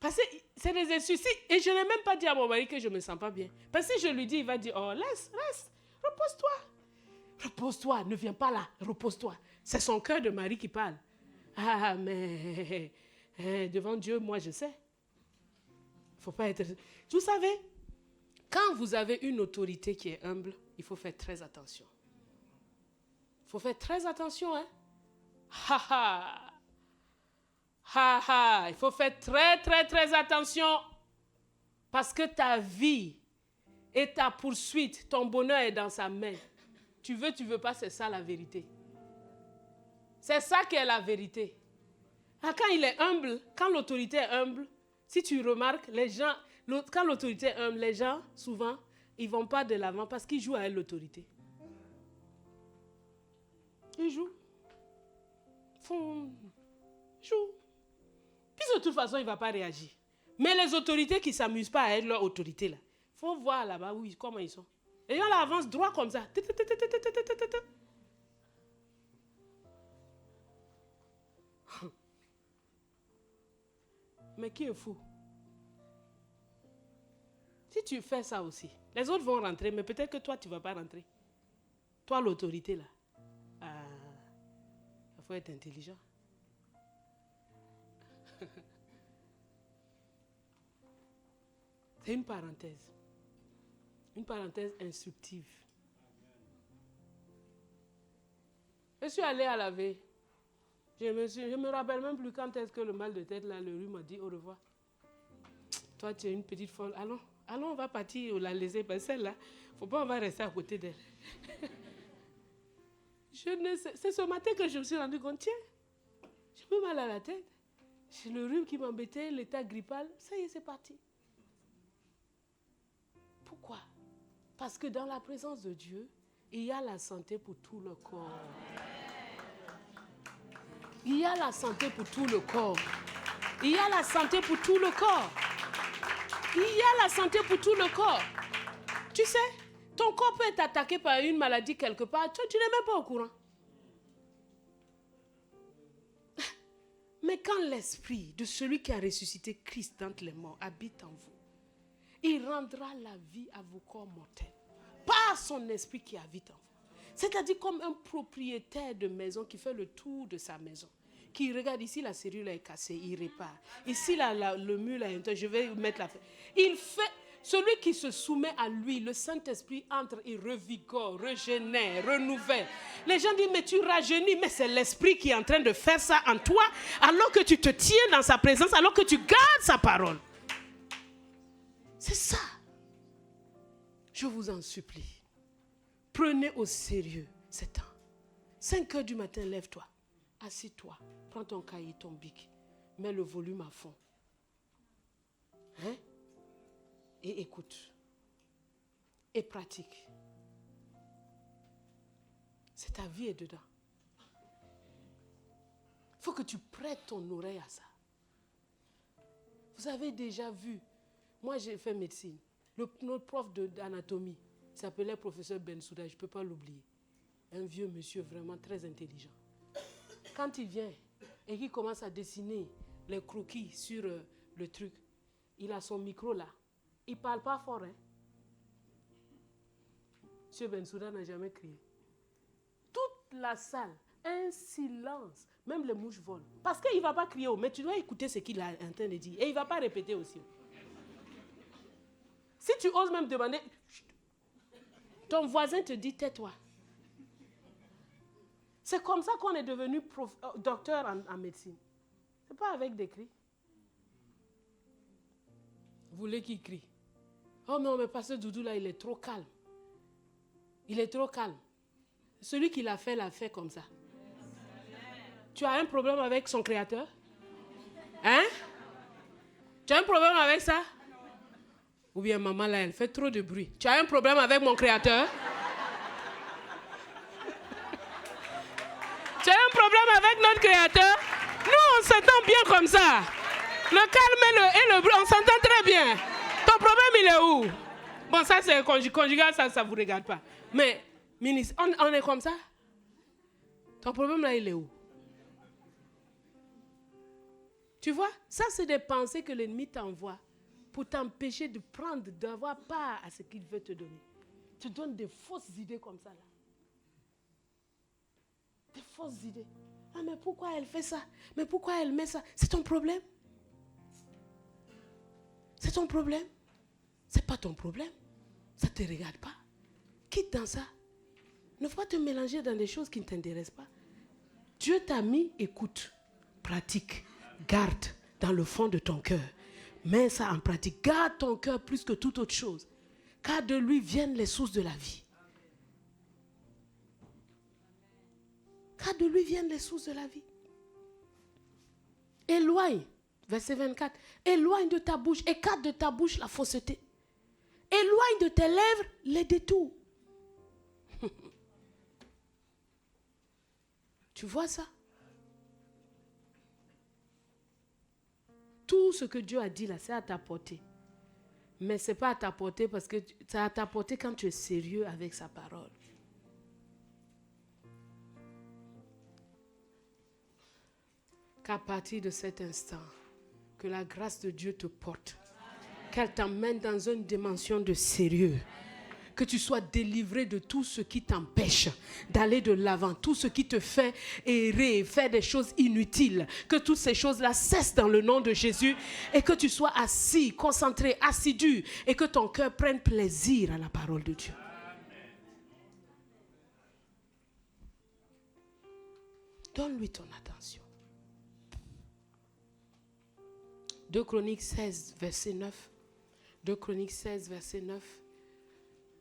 Parce que c'est des excuses. Et je n'ai même pas dit à mon mari que je ne me sens pas bien. Parce que je lui dis, il va dire, oh, laisse, repose-toi. Repose-toi, ne viens pas là, repose-toi. C'est son cœur de mari qui parle. Ah, mais devant Dieu, moi, je sais. Il ne faut pas être... Vous savez, Quand vous avez une autorité qui est humble, il faut faire très attention. Il faut faire très attention, hein. Ha ha. Ha ha. Il faut faire très, très, très attention. Parce que ta vie et ta poursuite, ton bonheur est dans sa main. Tu veux pas, c'est ça la vérité. C'est ça qui est la vérité. Quand il est humble, quand l'autorité est humble, si tu remarques, les gens, quand l'autorité est humble, les gens, souvent, ils ne vont pas de l'avant parce qu'ils jouent avec l'autorité. Ils jouent. Jouent. Puis de toute façon, il ne va pas réagir. Mais les autorités qui ne s'amusent pas à être leur autorité, là, il faut voir là-bas comment ils sont. Les gens là avancent droit comme ça. Mais qui est fou? Si tu fais ça aussi, les autres vont rentrer, mais peut-être que toi, tu ne vas pas rentrer. Toi, l'autorité, là. Il faut être intelligent. C'est une parenthèse. Une parenthèse instructive. Je suis allée à laver. Je me rappelle même plus quand est-ce que le mal de tête, là, le rhume m'a dit au revoir. Toi, tu es une petite folle. Allons, on va partir la laisser. Parce que celle-là, il ne faut pas, on va rester à côté d'elle. C'est ce matin que je me suis rendu compte, tiens, j'ai plus mal à la tête. J'ai le rhume qui m'embêtait, l'état grippal. Ça y est, c'est parti. Pourquoi? Parce que dans la présence de Dieu, il y a la santé pour tout le corps. Il y a la santé pour tout le corps. Il y a la santé pour tout le corps. Il y a la santé pour tout le corps. Tu sais, ton corps peut être attaqué par une maladie quelque part. Tu n'es même pas au courant. Mais quand l'esprit de celui qui a ressuscité Christ d'entre les morts habite en vous, il rendra la vie à vos corps mortels par son esprit qui habite en vous. C'est-à-dire comme un propriétaire de maison qui fait le tour de sa maison. Qui regarde ici, la serrure est cassée, il répare. Ici, le mur est, je vais mettre la fête. Il fait, celui qui se soumet à lui, le Saint-Esprit entre, il revigore, régénère, renouvelle. Les gens disent, mais tu rajeunis, mais c'est l'Esprit qui est en train de faire ça en toi, alors que tu te tiens dans sa présence, alors que tu gardes sa parole. C'est ça. Je vous en supplie. Prenez au sérieux ces temps. 5 heures du matin, lève-toi. Assis-toi. Prends ton cahier, ton bic. Mets le volume à fond. Hein? Et écoute. Et pratique. C'est ta vie est dedans. Il faut que tu prêtes ton oreille à ça. Vous avez déjà vu. Moi, j'ai fait médecine. Notre prof d'anatomie s'appelait professeur Bensouda, je ne peux pas l'oublier. Un vieux monsieur vraiment très intelligent. Quand il vient et qu'il commence à dessiner les croquis sur le truc, il a son micro là. Il ne parle pas fort. Hein? Monsieur Bensouda n'a jamais crié. Toute la salle, un silence. Même les mouches volent. Parce qu'il ne va pas crier, mais tu dois écouter ce qu'il est en train de dire. Et il ne va pas répéter aussi. Si tu oses même demander, ton voisin te dit tais-toi. C'est comme ça qu'on est devenu docteur en médecine. Ce n'est pas avec des cris. Vous voulez qu'il crie? Oh non, mais pasteur Doudou là, il est trop calme. Il est trop calme. Celui qui l'a fait comme ça. Tu as un problème avec son créateur? Hein? Tu as un problème avec ça? Ou bien maman là, elle fait trop de bruit. Tu as un problème avec mon créateur? Tu as un problème avec notre créateur? Nous, on s'entend bien comme ça. Le calme et le bruit, on s'entend très bien. Ton problème, il est où? Bon, ça c'est conjugal, ça ne vous regarde pas. Mais, ministre, on est comme ça? Ton problème là, il est où? Tu vois, ça c'est des pensées que l'ennemi t'envoie pour t'empêcher de prendre, d'avoir part à ce qu'il veut te donner. Tu donnes des fausses idées comme ça là. Des fausses idées. Ah mais pourquoi elle fait ça? Mais pourquoi elle met ça? C'est ton problème? C'est ton problème? C'est pas ton problème. Ça ne te regarde pas. Quitte dans ça. Ne faut pas te mélanger dans des choses qui ne t'intéressent pas. Dieu t'a mis, écoute, pratique, garde dans le fond de ton cœur. Mets ça en pratique. Garde ton cœur plus que toute autre chose. Car de lui viennent les sources de la vie. Car de lui viennent les sources de la vie. Éloigne, verset 24, éloigne de ta bouche, écarte de ta bouche la fausseté. Éloigne de tes lèvres les détours. Tu vois ça? Tout ce que Dieu a dit là, c'est à ta portée. Mais ce n'est pas à ta portée parce que c'est à ta portée quand tu es sérieux avec sa parole. Qu'à partir de cet instant, que la grâce de Dieu te porte. Qu'elle t'emmène dans une dimension de sérieux. Que tu sois délivré de tout ce qui t'empêche d'aller de l'avant, tout ce qui te fait errer, faire des choses inutiles. Que toutes ces choses-là cessent dans le nom de Jésus et que tu sois assis, concentré, assidu et que ton cœur prenne plaisir à la parole de Dieu. Donne-lui ton attention. 2 Chroniques 16, verset 9. 2 Chroniques 16, verset 9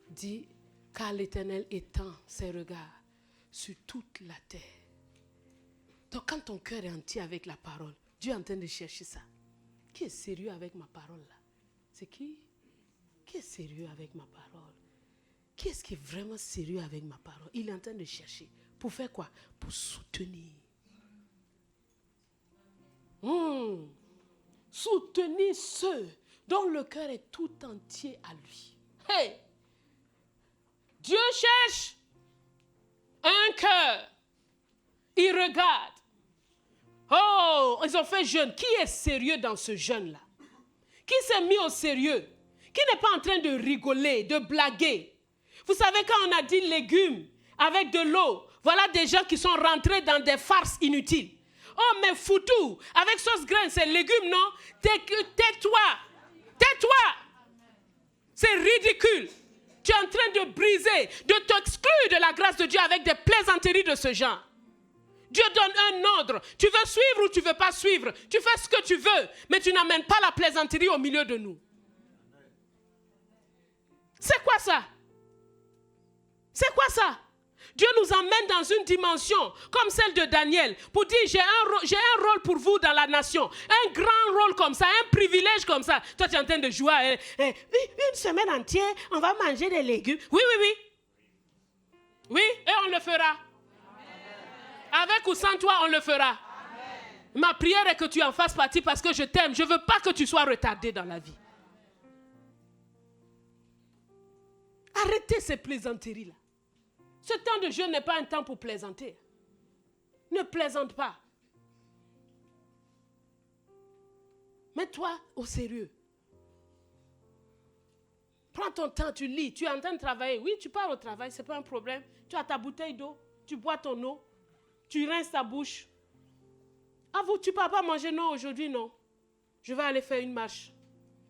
dit, car l'Éternel étend ses regards sur toute la terre. Donc quand ton cœur est entier avec la parole, Dieu est en train de chercher ça. Qui est sérieux avec ma parole là? C'est qui? Qui est sérieux avec ma parole? Qui est-ce qui est vraiment sérieux avec ma parole? Il est en train de chercher. Pour faire quoi? Pour soutenir. Soutenir ceux dont le cœur est tout entier à lui. Hey! Dieu cherche un cœur. Il regarde. Oh, ils ont fait jeûne. Qui est sérieux dans ce jeûne-là? Qui s'est mis au sérieux? Qui n'est pas en train de rigoler, de blaguer? Vous savez, quand on a dit légumes avec de l'eau, voilà des gens qui sont rentrés dans des farces inutiles. Oh, mais foutu, avec sauce graine, c'est légumes, non? Tais-toi. Tais-toi. C'est ridicule. Tu es en train de briser, de t'exclure de la grâce de Dieu avec des plaisanteries de ce genre. Dieu donne un ordre. Tu veux suivre ou tu ne veux pas suivre. Tu fais ce que tu veux, mais tu n'amènes pas la plaisanterie au milieu de nous. C'est quoi ça? C'est quoi ça? Dieu nous emmène dans une dimension comme celle de Daniel pour dire j'ai un rôle pour vous dans la nation. Un grand rôle comme ça, un privilège comme ça. Toi, tu es en train de jouer une semaine entière, on va manger des légumes. Oui, oui, oui. Oui, et on le fera. Avec ou sans toi, on le fera. Ma prière est que tu en fasses partie parce que je t'aime. Je ne veux pas que tu sois retardé dans la vie. Arrêtez ces plaisanteries-là. Ce temps de jeûne n'est pas un temps pour plaisanter. Ne plaisante pas. Mets-toi au sérieux. Prends ton temps, tu lis, tu es en train de travailler. Oui, tu pars au travail, ce n'est pas un problème. Tu as ta bouteille d'eau, tu bois ton eau, tu rinces ta bouche. Ah vous, tu ne pars pas manger? Non, aujourd'hui, non. Je vais aller faire une marche.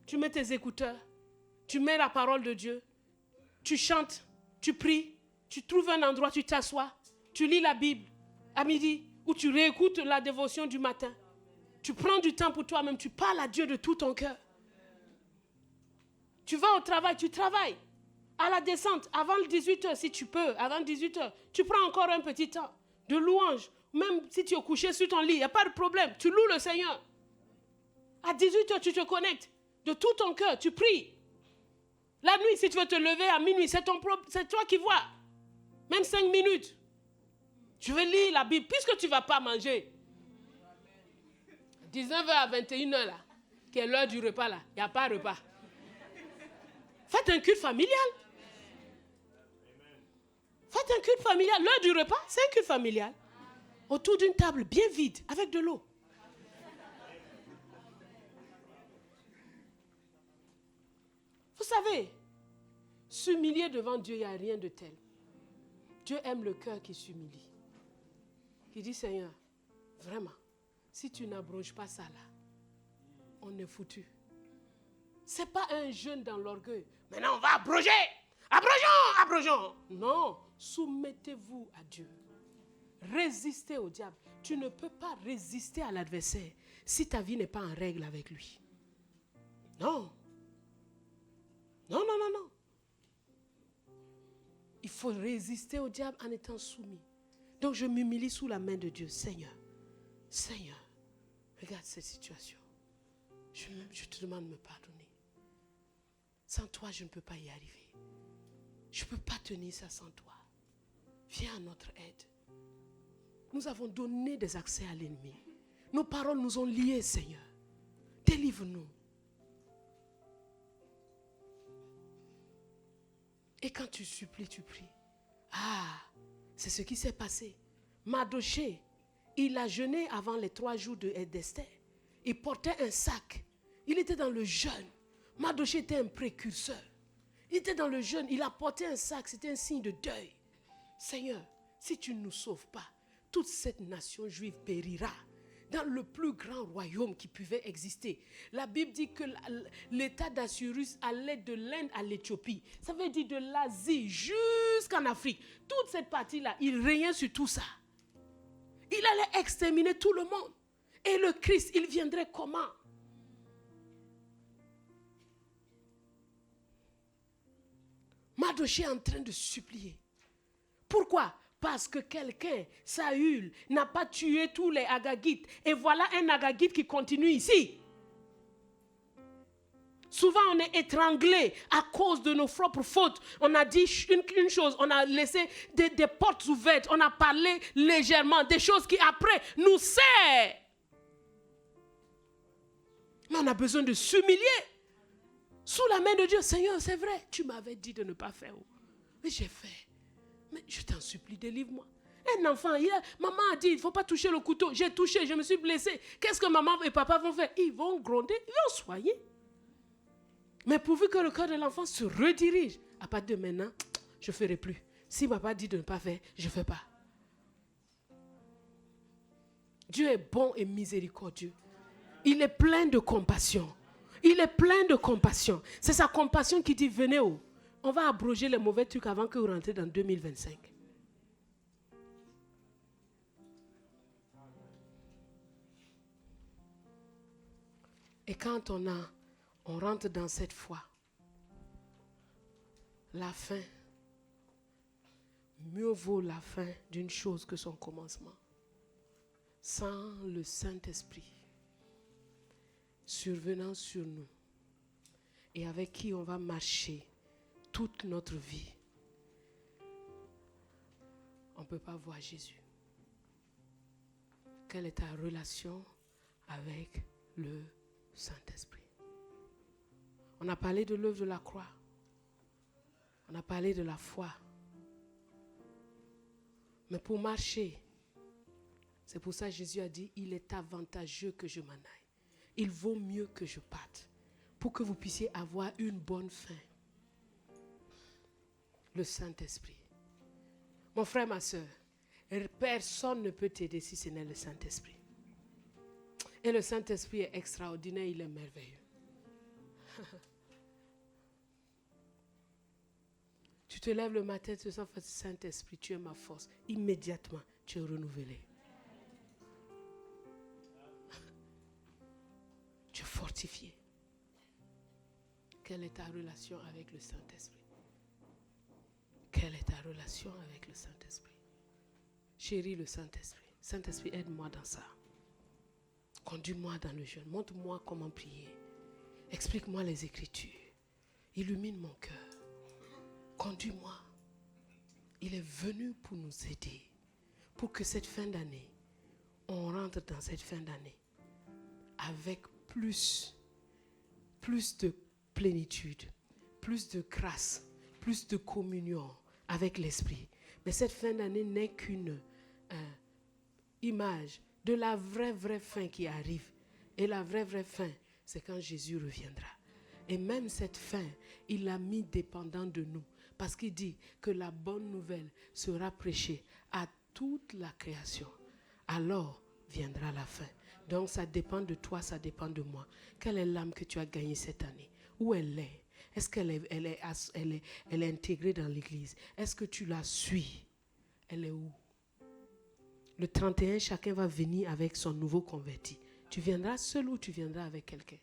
Tu mets tes écouteurs, tu mets la parole de Dieu, tu chantes, tu pries. Tu trouves un endroit, tu t'assois, tu lis la Bible à midi ou tu réécoutes la dévotion du matin. Tu prends du temps pour toi-même, tu parles à Dieu de tout ton cœur. Tu vas au travail, tu travailles. À la descente, avant 18h, si tu peux, avant 18h, tu prends encore un petit temps de louange. Même si tu es couché sur ton lit, il n'y a pas de problème. Tu loues le Seigneur. À 18h, tu te connectes de tout ton cœur, tu pries. La nuit, si tu veux te lever à minuit, c'est toi qui vois. Même 5 minutes. Je vais lire la Bible. Puisque tu ne vas pas manger. 19h à 21h là. Qui est l'heure du repas là. Il n'y a pas de repas. Faites un culte familial. Faites un culte familial. L'heure du repas, c'est un culte familial. Autour d'une table bien vide. Avec de l'eau. Vous savez, s'humilier devant Dieu, il n'y a rien de tel. Dieu aime le cœur qui s'humilie. Qui dit, Seigneur, vraiment, si tu n'abroges pas ça là, on est foutu. Ce n'est pas un jeûne dans l'orgueil. Maintenant, on va abroger. Abrogeons. Non, soumettez-vous à Dieu. Résistez au diable. Tu ne peux pas résister à l'adversaire si ta vie n'est pas en règle avec lui. Non. Non. Il faut résister au diable en étant soumis. Donc je m'humilie sous la main de Dieu. Seigneur, regarde cette situation. Je te demande de me pardonner. Sans toi, je ne peux pas y arriver. Je ne peux pas tenir ça sans toi. Viens à notre aide. Nous avons donné des accès à l'ennemi. Nos paroles nous ont liés, Seigneur. Délivre-nous. Et quand tu supplies, tu pries. C'est ce qui s'est passé. Mardochée, il a jeûné avant les 3 jours d'Esther. Il portait un sac. Il était dans le jeûne. Mardochée était un précurseur. Il était dans le jeûne. Il a porté un sac. C'était un signe de deuil. Seigneur, si tu ne nous sauves pas, toute cette nation juive périra dans le plus grand royaume qui pouvait exister. La Bible dit que l'état d'Assyrus allait de l'Inde à l'Éthiopie. Ça veut dire de l'Asie jusqu'en Afrique. Toute cette partie-là, il régnait sur tout ça. Il allait exterminer tout le monde. Et le Christ, il viendrait comment? Mardochée est en train de supplier. Pourquoi? Parce que quelqu'un, Saül, n'a pas tué tous les Agagites. Et voilà un Agagite qui continue ici. Souvent, on est étranglé à cause de nos propres fautes. On a dit une chose, on a laissé des portes ouvertes. On a parlé légèrement des choses qui après nous serrent. Mais on a besoin de s'humilier sous la main de Dieu. Seigneur, c'est vrai, tu m'avais dit de ne pas faire. Mais j'ai fait. Mais je t'en supplie, délivre-moi. Un enfant, maman a dit, il ne faut pas toucher le couteau. J'ai touché, je me suis blessé. Qu'est-ce que maman et papa vont faire? Ils vont gronder, ils vont soigner. Mais pourvu que le cœur de l'enfant se redirige, à partir de maintenant, je ne ferai plus. Si papa dit de ne pas faire, je ne fais pas. Dieu est bon et miséricordieux. Il est plein de compassion. Il est plein de compassion. C'est sa compassion qui dit, venez où? On va abroger les mauvais trucs avant que vous rentrez dans 2025. Et quand on rentre dans cette foi, la fin, mieux vaut la fin d'une chose que son commencement. Sans le Saint-Esprit survenant sur nous et avec qui on va marcher toute notre vie, on ne peut pas voir Jésus. Quelle est ta relation avec le Saint-Esprit? On a parlé de l'œuvre de la croix. On a parlé de la foi. Mais pour marcher, c'est pour ça que Jésus a dit, il est avantageux que je m'en aille. Il vaut mieux que je parte pour que vous puissiez avoir une bonne fin. Le Saint-Esprit. Mon frère, ma soeur, personne ne peut t'aider si ce n'est le Saint-Esprit. Et le Saint-Esprit est extraordinaire, il est merveilleux. Tu te lèves le matin, tu sens, Saint-Esprit, tu es ma force. Immédiatement, tu es renouvelé. Tu es fortifié. Quelle est ta relation avec le Saint-Esprit? Quelle est ta relation avec le Saint-Esprit? Chéris le Saint-Esprit. Saint-Esprit, aide-moi dans ça. Conduis-moi dans le jeûne. Montre-moi comment prier. Explique-moi les Écritures. Illumine mon cœur. Conduis-moi. Il est venu pour nous aider. Pour que cette fin d'année, on rentre dans cette fin d'année avec plus de plénitude, plus de grâce, plus de communion avec l'Esprit. Mais cette fin d'année n'est qu'une image de la vraie fin qui arrive. Et la vraie fin, c'est quand Jésus reviendra. Et même cette fin, il l'a mis dépendant de nous. Parce qu'il dit que la bonne nouvelle sera prêchée à toute la création. Alors viendra la fin. Donc ça dépend de toi, ça dépend de moi. Quelle est l'âme que tu as gagnée cette année? Où elle est? Est-ce qu'elle est intégrée dans l'église? Est-ce que tu la suis? Elle est où? Le 31, chacun va venir avec son nouveau converti. Tu viendras seul ou tu viendras avec quelqu'un?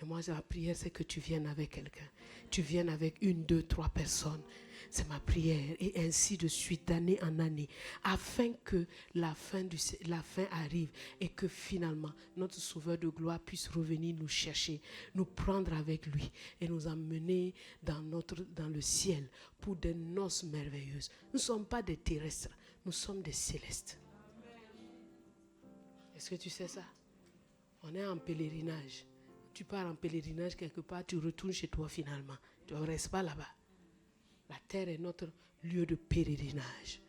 Et moi, ma prière, c'est que tu viennes avec quelqu'un. Tu viennes avec 1, 2, 3 personnes. C'est ma prière. Et ainsi de suite, d'année en année. Afin que la fin arrive. Et que finalement, notre Sauveur de gloire puisse revenir nous chercher. Nous prendre avec lui. Et nous emmener dans le ciel. Pour des noces merveilleuses. Nous ne sommes pas des terrestres. Nous sommes des célestes. Est-ce que tu sais ça? On est en pèlerinage. Tu pars en pèlerinage quelque part, tu retournes chez toi finalement. Tu ne restes pas là-bas. La terre est notre lieu de pèlerinage.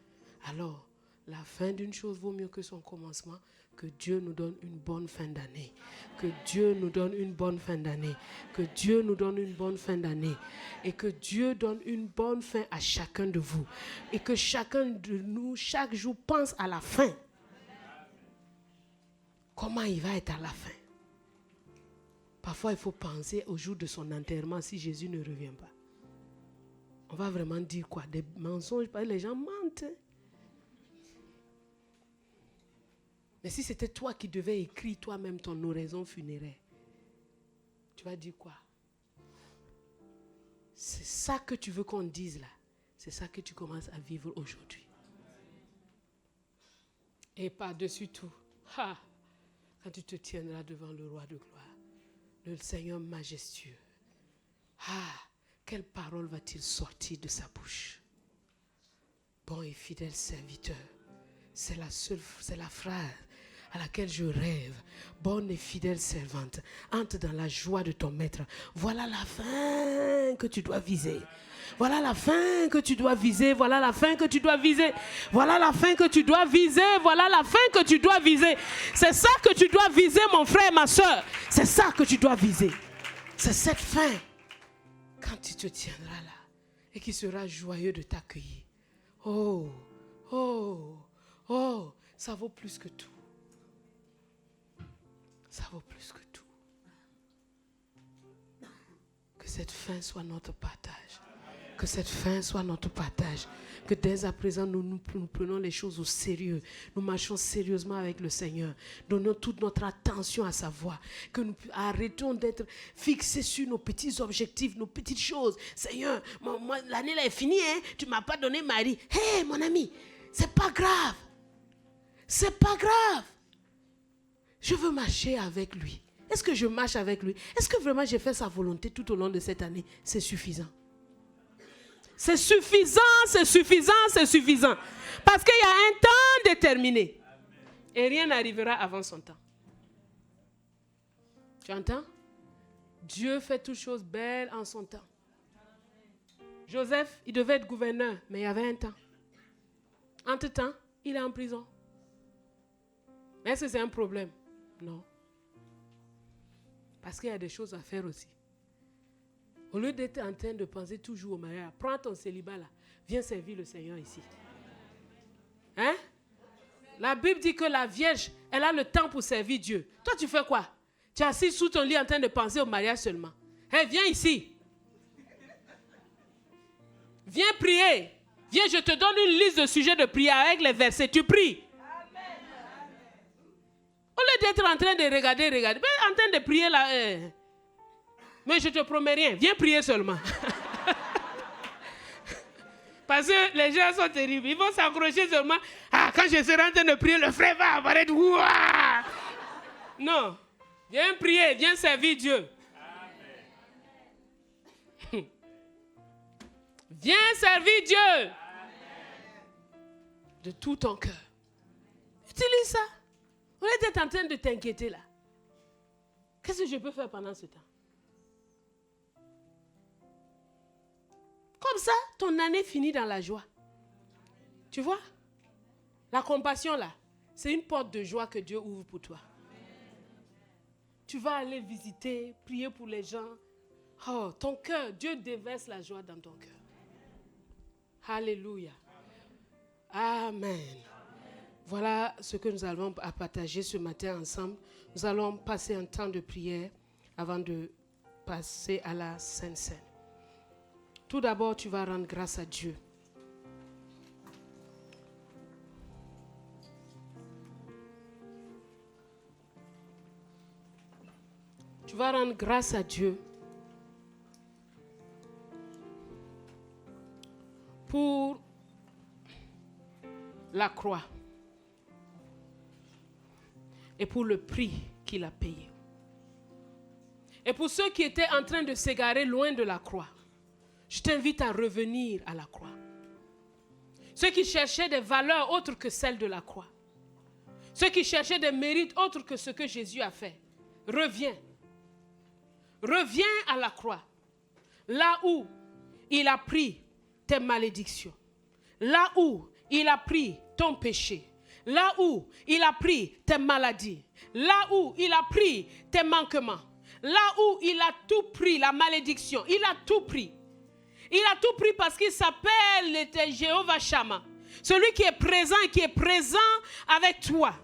Alors, la fin d'une chose vaut mieux que son commencement. Que Dieu nous donne une bonne fin d'année. Que Dieu nous donne une bonne fin d'année. Que Dieu nous donne une bonne fin d'année. Et que Dieu donne une bonne fin à chacun de vous. Et que chacun de nous, chaque jour, pense à la fin. Comment il va être à la fin? Parfois, il faut penser au jour de son enterrement si Jésus ne revient pas. On va vraiment dire quoi? Des mensonges? Les gens mentent. Mais si c'était toi qui devais écrire toi-même ton oraison funéraire, tu vas dire quoi? C'est ça que tu veux qu'on dise là. C'est ça que tu commences à vivre aujourd'hui. Et par-dessus tout, quand tu te tiendras devant le roi de gloire, le Seigneur majestueux, quelle parole va-t-il sortir de sa bouche? Bon et fidèle serviteur, c'est la phrase à laquelle je rêve. Bonne et fidèle servante, entre dans la joie de ton maître. Voilà la fin que tu dois viser. Voilà la fin que tu dois viser. Voilà la fin que tu dois viser. Voilà la fin que tu dois viser. Voilà la fin que tu dois viser. C'est ça que tu dois viser, mon frère, ma soeur. C'est ça que tu dois viser. C'est cette fin. Quand tu te tiendras là et qu'il sera joyeux de t'accueillir. Oh, oh, oh, ça vaut plus que tout. Ça vaut plus que tout. Que cette fin soit notre partage. Que cette fin soit notre partage. Que dès à présent, nous prenons les choses au sérieux. Nous marchons sérieusement avec le Seigneur. Donnons toute notre attention à sa voix. Que nous arrêtons d'être fixés sur nos petits objectifs, nos petites choses. Seigneur, l'année là est finie, hein? Tu ne m'as pas donné mari. Hé, mon ami, c'est pas grave. C'est pas grave. Je veux marcher avec lui. Est-ce que je marche avec lui? Est-ce que vraiment j'ai fait sa volonté tout au long de cette année? C'est suffisant. C'est suffisant, c'est suffisant, c'est suffisant. Parce qu'il y a un temps déterminé. Et rien n'arrivera avant son temps. Tu entends? Dieu fait toutes choses belles en son temps. Joseph, il devait être gouverneur, mais il y avait un temps. Entre-temps, il est en prison. Mais est-ce que c'est un problème? Non. Parce qu'il y a des choses à faire aussi. Au lieu d'être en train de penser toujours au mariage, prends ton célibat là, viens servir le Seigneur ici. Hein? La Bible dit que la Vierge, elle a le temps pour servir Dieu. Toi, tu fais quoi? Tu es assis sous ton lit en train de penser au mariage seulement. Hey, viens ici. Viens prier. Viens, je te donne une liste de sujets de prière avec les versets. Tu pries. Au lieu d'être en train de regarder, mais en train de prier là. Mais je te promets rien, viens prier seulement. Parce que les gens sont terribles, ils vont s'accrocher seulement. Quand je serai en train de prier, le frère va apparaître. Ouah! Non, viens prier, viens servir Dieu. Viens servir Dieu. Amen. De tout ton cœur. Utilise ça. Au lieu d'être en train de t'inquiéter là. Qu'est-ce que je peux faire pendant ce temps? Comme ça, ton année finit dans la joie. Tu vois? La compassion là, c'est une porte de joie que Dieu ouvre pour toi. Tu vas aller visiter, prier pour les gens. Oh, ton cœur, Dieu déverse la joie dans ton cœur. Alléluia. Amen. Voilà ce que nous allons partager ce matin ensemble. Nous allons passer un temps de prière avant de passer à la Sainte Seine. Tout d'abord, tu vas rendre grâce à Dieu. Tu vas rendre grâce à Dieu pour la croix et pour le prix qu'il a payé. Et pour ceux qui étaient en train de s'égarer loin de la croix, je t'invite à revenir à la croix. Ceux qui cherchaient des valeurs autres que celles de la croix, ceux qui cherchaient des mérites autres que ce que Jésus a fait, reviens. Reviens à la croix, là où il a pris tes malédictions, là où il a pris ton péché, là où il a pris tes maladies, là où il a pris tes manquements, là où il a tout pris, la malédiction, il a tout pris. Il a tout pris parce qu'il s'appelle Jéhovah Shammah, celui qui est présent et qui est présent avec toi.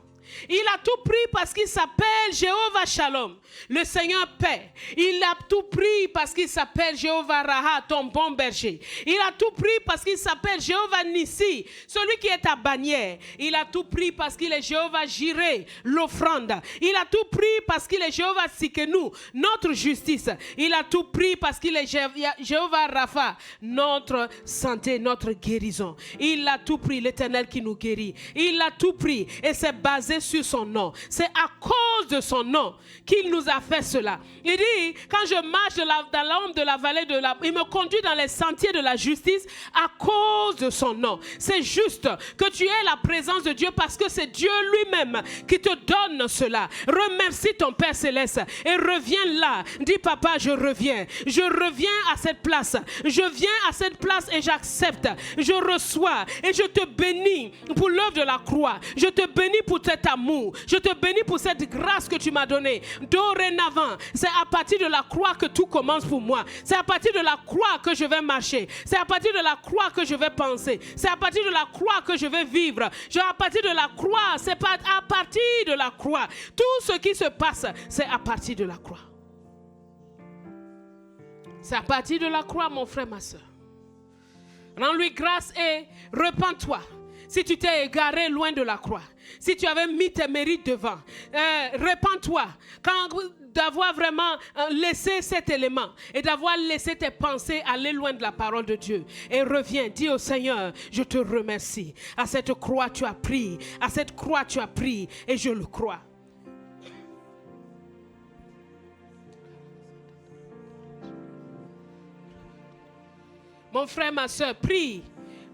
Il a tout pris parce qu'il s'appelle Jéhovah Shalom, le Seigneur paix. Il a tout pris parce qu'il s'appelle Jéhovah Raha, ton bon berger. Il a tout pris parce qu'il s'appelle Jéhovah Nissi, celui qui est ta bannière. Il a tout pris parce qu'il est Jéhovah Jireh, l'offrande. Il a tout pris parce qu'il est Jéhovah Tsidkenu, notre justice. Il a tout pris parce qu'il est Jéhovah Rapha, notre santé, notre guérison. Il a tout pris, l'Éternel qui nous guérit. Il a tout pris et c'est basé sur son nom. C'est à cause de son nom qu'il nous a fait cela. Il dit, quand je marche dans l'ombre de la vallée de la... Il me conduit dans les sentiers de la justice à cause de son nom. C'est juste que tu aies la présence de Dieu parce que c'est Dieu lui-même qui te donne cela. Remercie ton Père Céleste et reviens là. Dis, papa, je reviens. Je reviens à cette place. Je viens à cette place et j'accepte. Je reçois et je te bénis pour l'œuvre de la croix. Je te bénis pour cet amour. Je te bénis pour cette grâce que tu m'as donnée. Dorénavant, c'est à partir de la croix que tout commence pour moi. C'est à partir de la croix que je vais marcher. C'est à partir de la croix que je vais penser. C'est à partir de la croix que je vais vivre. À partir de la croix, c'est pas à partir de la croix. Tout ce qui se passe, c'est à partir de la croix. C'est à partir de la croix, mon frère, ma soeur. Rends-lui grâce et repens-toi. Si tu t'es égaré loin de la croix, si tu avais mis tes mérites devant, repens-toi d'avoir vraiment laissé cet élément et d'avoir laissé tes pensées aller loin de la parole de Dieu. Et reviens, dis au Seigneur, je te remercie. À cette croix tu as pris, à cette croix tu as pris et je le crois. Mon frère, ma soeur, prie.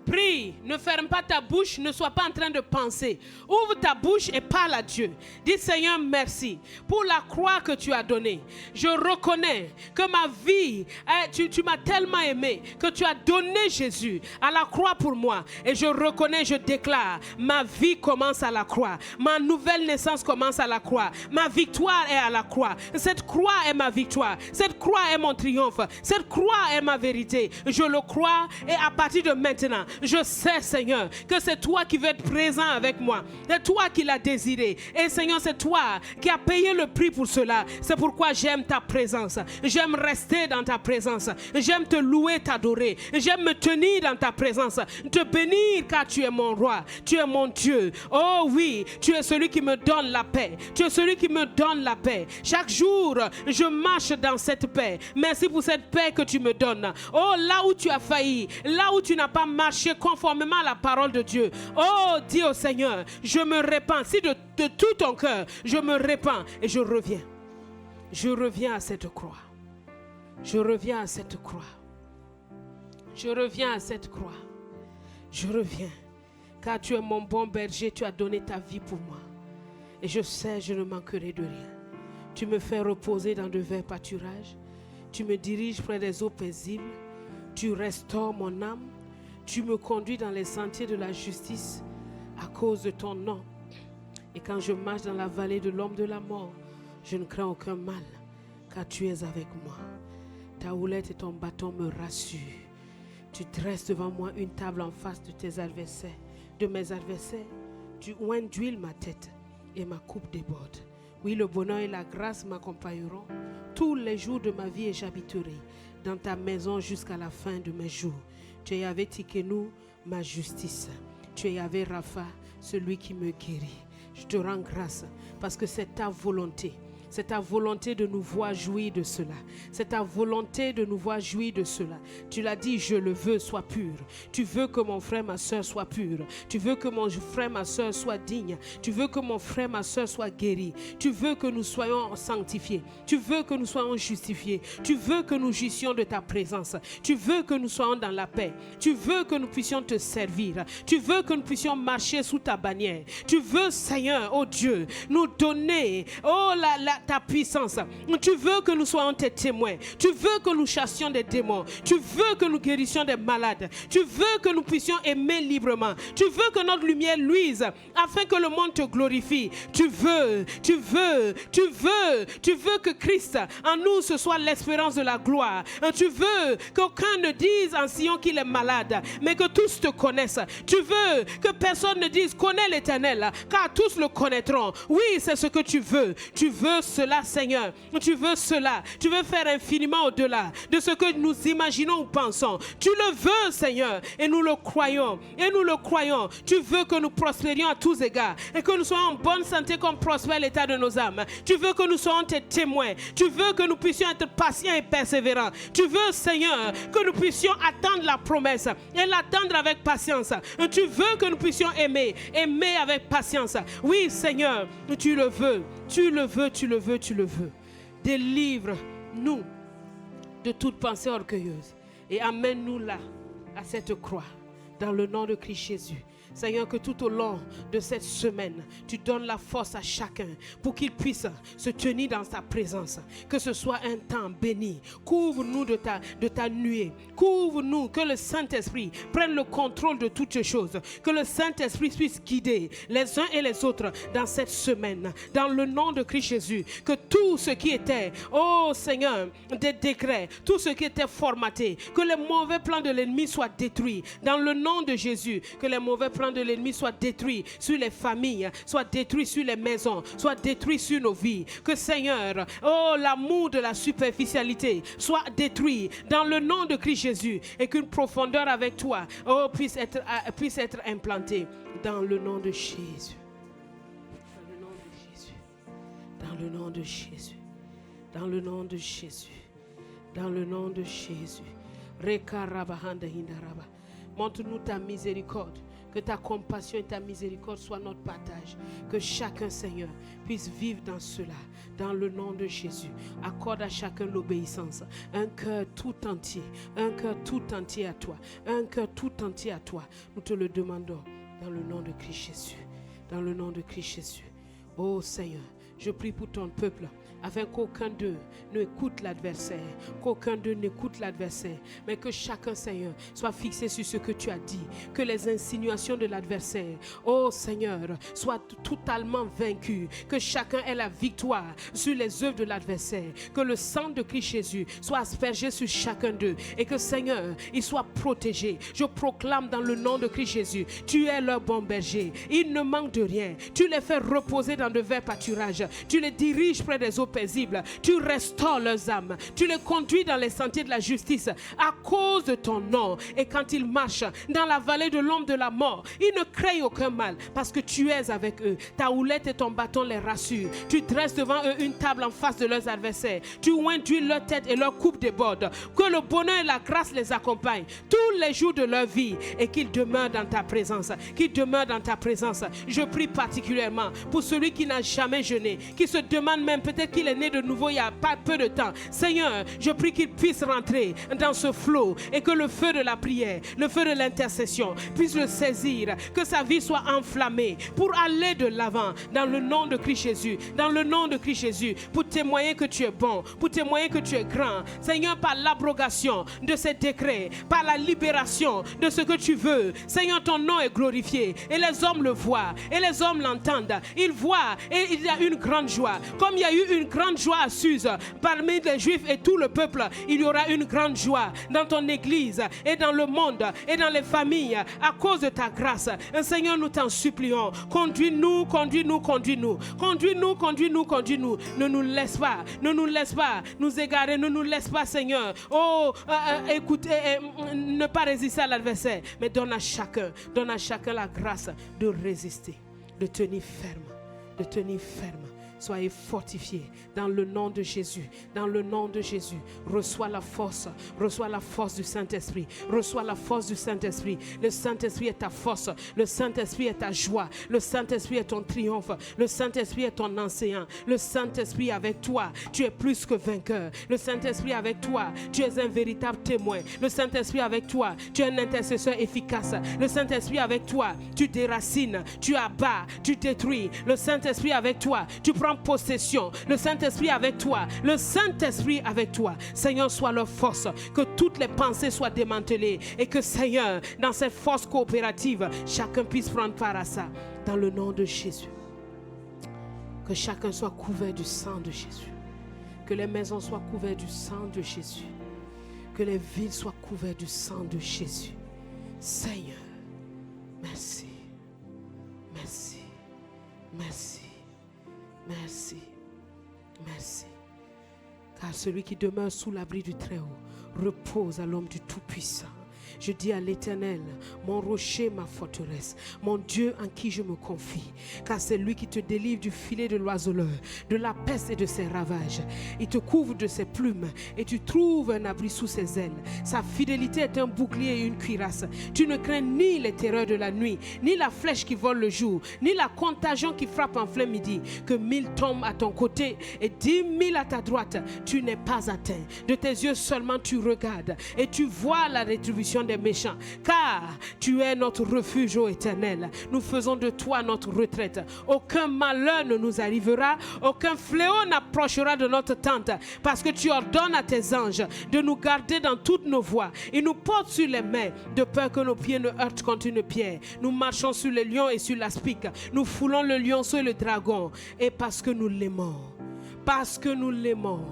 Prie, ne ferme pas ta bouche, ne sois pas en train de penser. Ouvre ta bouche et parle à Dieu. Dis, Seigneur, merci pour la croix que tu as donnée. Je reconnais que ma vie, tu m'as tellement aimé que tu as donné Jésus à la croix pour moi. Et je reconnais, je déclare, ma vie commence à la croix. Ma nouvelle naissance commence à la croix. Ma victoire est à la croix. Cette croix est ma victoire. Cette croix est mon triomphe. Cette croix est ma vérité. Je le crois et à partir de maintenant, je sais, Seigneur, que c'est toi qui veux être présent avec moi. C'est toi qui l'as désiré. Et Seigneur, c'est toi qui as payé le prix pour cela. C'est pourquoi j'aime ta présence. J'aime rester dans ta présence. J'aime te louer, t'adorer. J'aime me tenir dans ta présence. Te bénir car tu es mon roi. Tu es mon Dieu. Oh oui, tu es celui qui me donne la paix. Tu es celui qui me donne la paix. Chaque jour, je marche dans cette paix. Merci pour cette paix que tu me donnes. Oh, là où tu as failli, là où tu n'as pas marché conformément à la parole de Dieu. Oh, dis au Seigneur, je me répands. Si de tout ton cœur, je me répands et je reviens. Je reviens à cette croix. Je reviens à cette croix. Je reviens à cette croix. Je reviens. Car tu es mon bon berger, tu as donné ta vie pour moi. Et je sais, je ne manquerai de rien. Tu me fais reposer dans de verts pâturages. Tu me diriges près des eaux paisibles. Tu restaures mon âme. Tu me conduis dans les sentiers de la justice à cause de ton nom. Et quand je marche dans la vallée de l'ombre de la mort, je ne crains aucun mal, car tu es avec moi. Ta houlette et ton bâton me rassurent. Tu dresses devant moi une table en face de mes adversaires. Tu oins d'huile ma tête et ma coupe déborde. Oui, le bonheur et la grâce m'accompagneront tous les jours de ma vie et j'habiterai dans ta maison jusqu'à la fin de mes jours. Tu es Yahvé Tikenu, ma justice. Tu es Yahvé Rapha, celui qui me guérit. Je te rends grâce parce que c'est ta volonté. C'est ta volonté de nous voir jouir de cela. C'est ta volonté de nous voir jouir de cela. Tu l'as dit, je le veux, sois pur. Tu veux que mon frère, ma soeur soit pur. Tu veux que mon frère, ma soeur soit digne. Tu veux que mon frère, ma soeur soit guéri. Tu veux que nous soyons sanctifiés. Tu veux que nous soyons justifiés. Tu veux que nous jouissions de ta présence. Tu veux que nous soyons dans la paix. Tu veux que nous puissions te servir. Tu veux que nous puissions marcher sous ta bannière. Tu veux, Seigneur, oh Dieu, nous donner, ta puissance. Tu veux que nous soyons tes témoins. Tu veux que nous chassions des démons. Tu veux que nous guérissions des malades. Tu veux que nous puissions aimer librement. Tu veux que notre lumière luise afin que le monde te glorifie. Tu veux que Christ en nous ce soit l'espérance de la gloire. Tu veux qu'aucun ne dise en Sion qu'il est malade, mais que tous te connaissent. Tu veux que personne ne dise connais l'Éternel, car tous le connaîtront. Oui, c'est ce que tu veux. Tu veux cela, Seigneur. Tu veux cela. Tu veux faire infiniment au-delà de ce que nous imaginons ou pensons. Tu le veux, Seigneur, et nous le croyons. Et nous le croyons. Tu veux que nous prospérions à tous égards et que nous soyons en bonne santé comme prospère l'état de nos âmes. Tu veux que nous soyons tes témoins. Tu veux que nous puissions être patients et persévérants. Tu veux, Seigneur, que nous puissions attendre la promesse et l'attendre avec patience. Tu veux que nous puissions aimer avec patience. Oui, Seigneur, tu le veux. Tu le veux, tu le veux, tu le veux. Délivre-nous de toute pensée orgueilleuse et amène-nous là, à cette croix, dans le nom de Christ Jésus. Seigneur, que tout au long de cette semaine, tu donnes la force à chacun pour qu'il puisse se tenir dans ta présence. Que ce soit un temps béni. Couvre-nous de ta nuée. Couvre-nous, que le Saint-Esprit prenne le contrôle de toutes choses. Que le Saint-Esprit puisse guider les uns et les autres dans cette semaine. Dans le nom de Christ Jésus, que tout ce qui était, oh Seigneur, des décrets, tout ce qui était formaté, que les mauvais plans de l'ennemi soient détruits. Dans le nom de Jésus, que les mauvais plans de l'ennemi soit détruit sur les familles, soit détruit sur les maisons, soit détruit sur nos vies. Que Seigneur, oh l'amour de la superficialité soit détruit dans le nom de Christ Jésus et qu'une profondeur avec toi puisse être implantée dans le nom de Jésus. Dans le nom de Jésus. Dans le nom de Jésus. Dans le nom de Jésus. Montre-nous ta miséricorde. Que ta compassion et ta miséricorde soient notre partage. Que chacun, Seigneur, puisse vivre dans cela. Dans le nom de Jésus. Accorde à chacun l'obéissance. Un cœur tout entier. Un cœur tout entier à toi. Un cœur tout entier à toi. Nous te le demandons. Dans le nom de Christ Jésus. Dans le nom de Christ Jésus. Oh Seigneur, je prie pour ton peuple. Afin qu'aucun d'eux n'écoute l'adversaire, mais que chacun, Seigneur, soit fixé sur ce que tu as dit, que les insinuations de l'adversaire, oh Seigneur, soient totalement vaincues, que chacun ait la victoire sur les œuvres de l'adversaire, que le sang de Christ Jésus soit aspergé sur chacun d'eux et que, Seigneur, ils soient protégés. Je proclame dans le nom de Christ Jésus, tu es leur bon berger, ils ne manquent de rien, tu les fais reposer dans de verts pâturages, tu les diriges près des eaux paisibles, tu restaures leurs âmes, tu les conduis dans les sentiers de la justice à cause de ton nom. Et quand ils marchent dans la vallée de l'ombre de la mort, ils ne craignent aucun mal parce que tu es avec eux. Ta houlette et ton bâton les rassurent. Tu dresses devant eux une table en face de leurs adversaires. Tu oins d'huile leur tête et leur coupe déborde. Que le bonheur et la grâce les accompagnent tous les jours de leur vie et qu'ils demeurent dans ta présence. Qu'ils demeurent dans ta présence. Je prie particulièrement pour celui qui n'a jamais jeûné, qui se demande même peut-être qu'il est né de nouveau il y a pas peu de temps. Seigneur, je prie qu'il puisse rentrer dans ce flot et que le feu de la prière, le feu de l'intercession puisse le saisir, que sa vie soit enflammée pour aller de l'avant dans le nom de Christ Jésus, dans le nom de Christ Jésus, pour témoigner que tu es bon, pour témoigner que tu es grand. Seigneur, par l'abrogation de ces décrets, par la libération de ce que tu veux, Seigneur, ton nom est glorifié et les hommes le voient et les hommes l'entendent. Ils voient et il y a une grande joie. Comme il y a eu une grande joie à Suse parmi les Juifs et tout le peuple, il y aura une grande joie dans ton église et dans le monde et dans les familles à cause de ta grâce. Seigneur, nous t'en supplions. Conduis-nous, conduis-nous, conduis-nous. Conduis-nous, conduis-nous, conduis-nous. Ne nous laisse pas nous égarer. Ne nous laisse pas, Seigneur. Écoutez, ne pas résister à l'adversaire, mais donne à chacun la grâce de résister, de tenir ferme. Soyez fortifiés dans le nom de Jésus. Dans le nom de Jésus. Reçois la force du Saint-Esprit. Reçois la force du Saint-Esprit. Le Saint-Esprit est ta force. Le Saint-Esprit est ta joie. Le Saint-Esprit est ton triomphe. Le Saint-Esprit est ton enseignant. Le Saint-Esprit avec toi, tu es plus que vainqueur. Le Saint-Esprit avec toi, tu es un véritable témoin. Le Saint-Esprit avec toi, tu es un intercesseur efficace. Le Saint-Esprit avec toi, tu déracines, tu abats, tu détruis. Le Saint-Esprit avec toi, tu prends possession. Le Saint-Esprit avec toi, le Saint-Esprit avec toi. Seigneur, sois leur force, que toutes les pensées soient démantelées et que, Seigneur, dans cette force coopérative, chacun puisse prendre part à ça. Dans le nom de Jésus. Que chacun soit couvert du sang de Jésus. Que les maisons soient couvertes du sang de Jésus. Que les villes soient couvertes du sang de Jésus. Seigneur, merci. Merci. Merci. Merci, merci. Car celui qui demeure sous l'abri du Très-Haut repose à l'ombre du Tout-Puissant. Je dis à l'Éternel, mon rocher, ma forteresse, mon Dieu en qui je me confie, car c'est lui qui te délivre du filet de l'oiseleur, de la peste et de ses ravages. Il te couvre de ses plumes et tu trouves un abri sous ses ailes. Sa fidélité est un bouclier et une cuirasse. Tu ne crains ni les terreurs de la nuit, ni la flèche qui vole le jour, ni la contagion qui frappe en plein midi. Que 1000 tombent à ton côté et 10 000 à ta droite, tu n'es pas atteint. De tes yeux seulement tu regardes et tu vois la rétribution des méchants, car tu es notre refuge, ô Éternel. Nous faisons de toi notre retraite. Aucun malheur ne nous arrivera, aucun fléau n'approchera de notre tente, parce que tu ordonnes à tes anges de nous garder dans toutes nos voies. Ils nous portent sur les mains, de peur que nos pieds ne heurtent contre une pierre. Nous marchons sur les lions et sur l'aspic. Nous foulons le lionceau et le dragon, et parce que nous l'aimons, parce que nous l'aimons,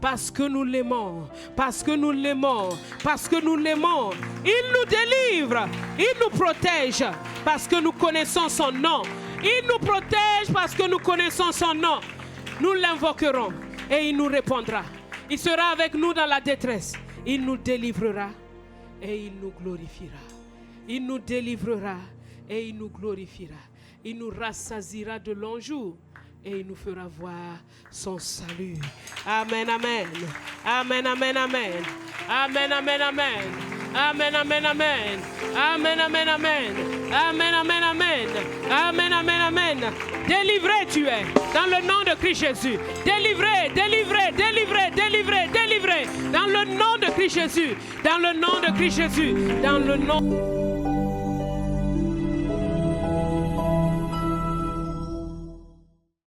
parce que nous l'aimons, parce que nous l'aimons, parce que nous l'aimons. Il nous délivre, il nous protège parce que nous connaissons son nom. Il nous protège parce que nous connaissons son nom. Nous l'invoquerons et il nous répondra. Il sera avec nous dans la détresse. Il nous délivrera et il nous glorifiera. Il nous délivrera et il nous glorifiera. Il nous rassasiera de longs jours et il nous fera voir son salut. Amen, amen. Amen, amen, amen. Amen, amen, amen. Amen, amen, amen. Amen, amen, amen. Amen, amen, amen. Amen, amen, amen. Délivré tu es dans le nom de Christ Jésus. Délivré, délivré, délivré, délivré, délivré. Dans le nom de Christ Jésus. Dans le nom de Christ Jésus. Dans le nom